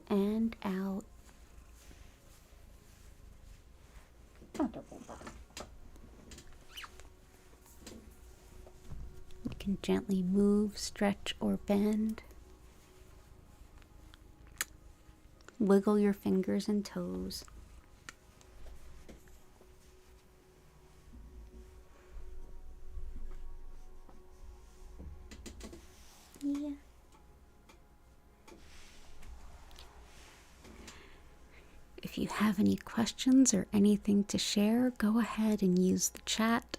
and out. You can gently move, stretch, or bend. Wiggle your fingers and toes. Yeah. If you have any questions or anything to share, go ahead and use the chat.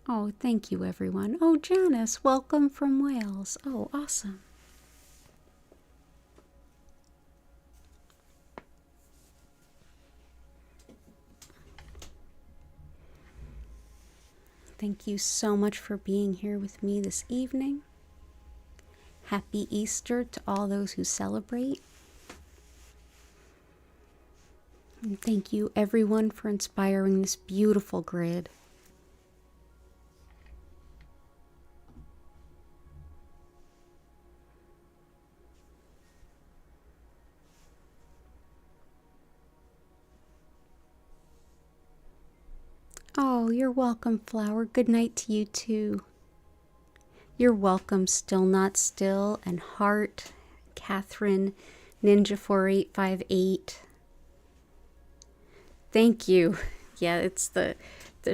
Oh, thank you, everyone. Oh, Janice, welcome from Wales. Oh, awesome. Thank you so much for being here with me this evening. Happy Easter to all those who celebrate. And thank you, everyone, for inspiring this beautiful grid. Oh, you're welcome, Flower. Good night to you, too. You're welcome, Still Not Still, and Heart, Catherine, Ninja4858. Thank you. Yeah, it's the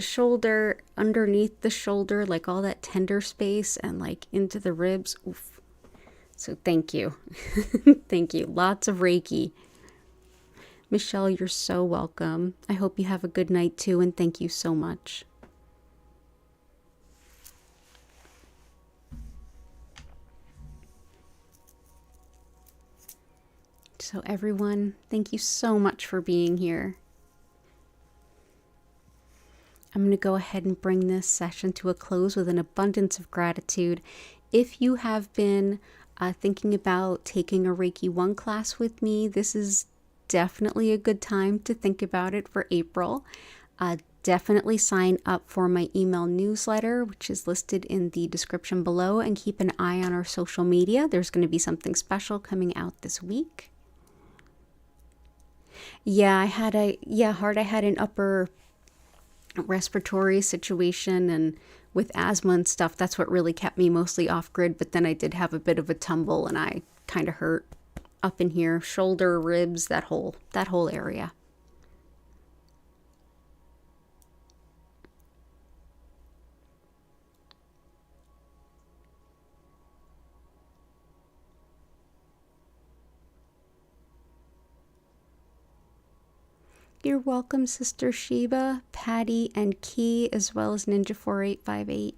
shoulder, underneath the shoulder, like all that tender space and like into the ribs. Oof. So thank you. Thank you. Lots of Reiki. Michelle, you're so welcome. I hope you have a good night too, and thank you so much. So everyone, thank you so much for being here. I'm going to go ahead and bring this session to a close with an abundance of gratitude. If you have been thinking about taking a Reiki 1 class with me, this is definitely a good time to think about it for April. Definitely sign up for my email newsletter, which is listed in the description below, and keep an eye on our social media. There's going to be something special coming out this week. Yeah, I had an upper respiratory situation, and with asthma and stuff, that's what really kept me mostly off grid. But then I did have a bit of a tumble, and I kind of hurt up in here, shoulder, ribs, that whole area. You're welcome, Sister Sheba, Patty, and Key, as well as Ninja4858.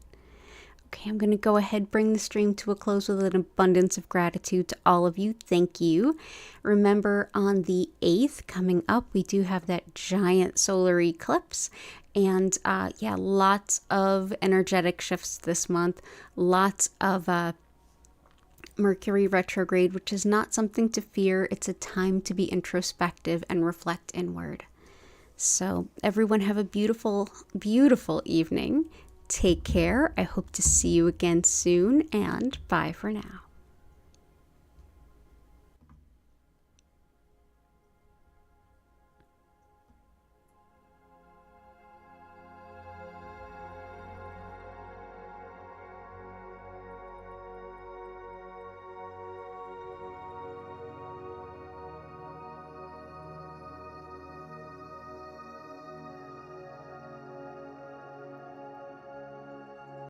Okay, I'm going to go ahead and bring the stream to a close with an abundance of gratitude to all of you. Thank you. Remember, on the 8th, coming up, we do have that giant solar eclipse. And lots of energetic shifts this month. Lots of Mercury retrograde, which is not something to fear. It's a time to be introspective and reflect inward. So everyone have a beautiful, beautiful evening. Take care. I hope to see you again soon, and bye for now.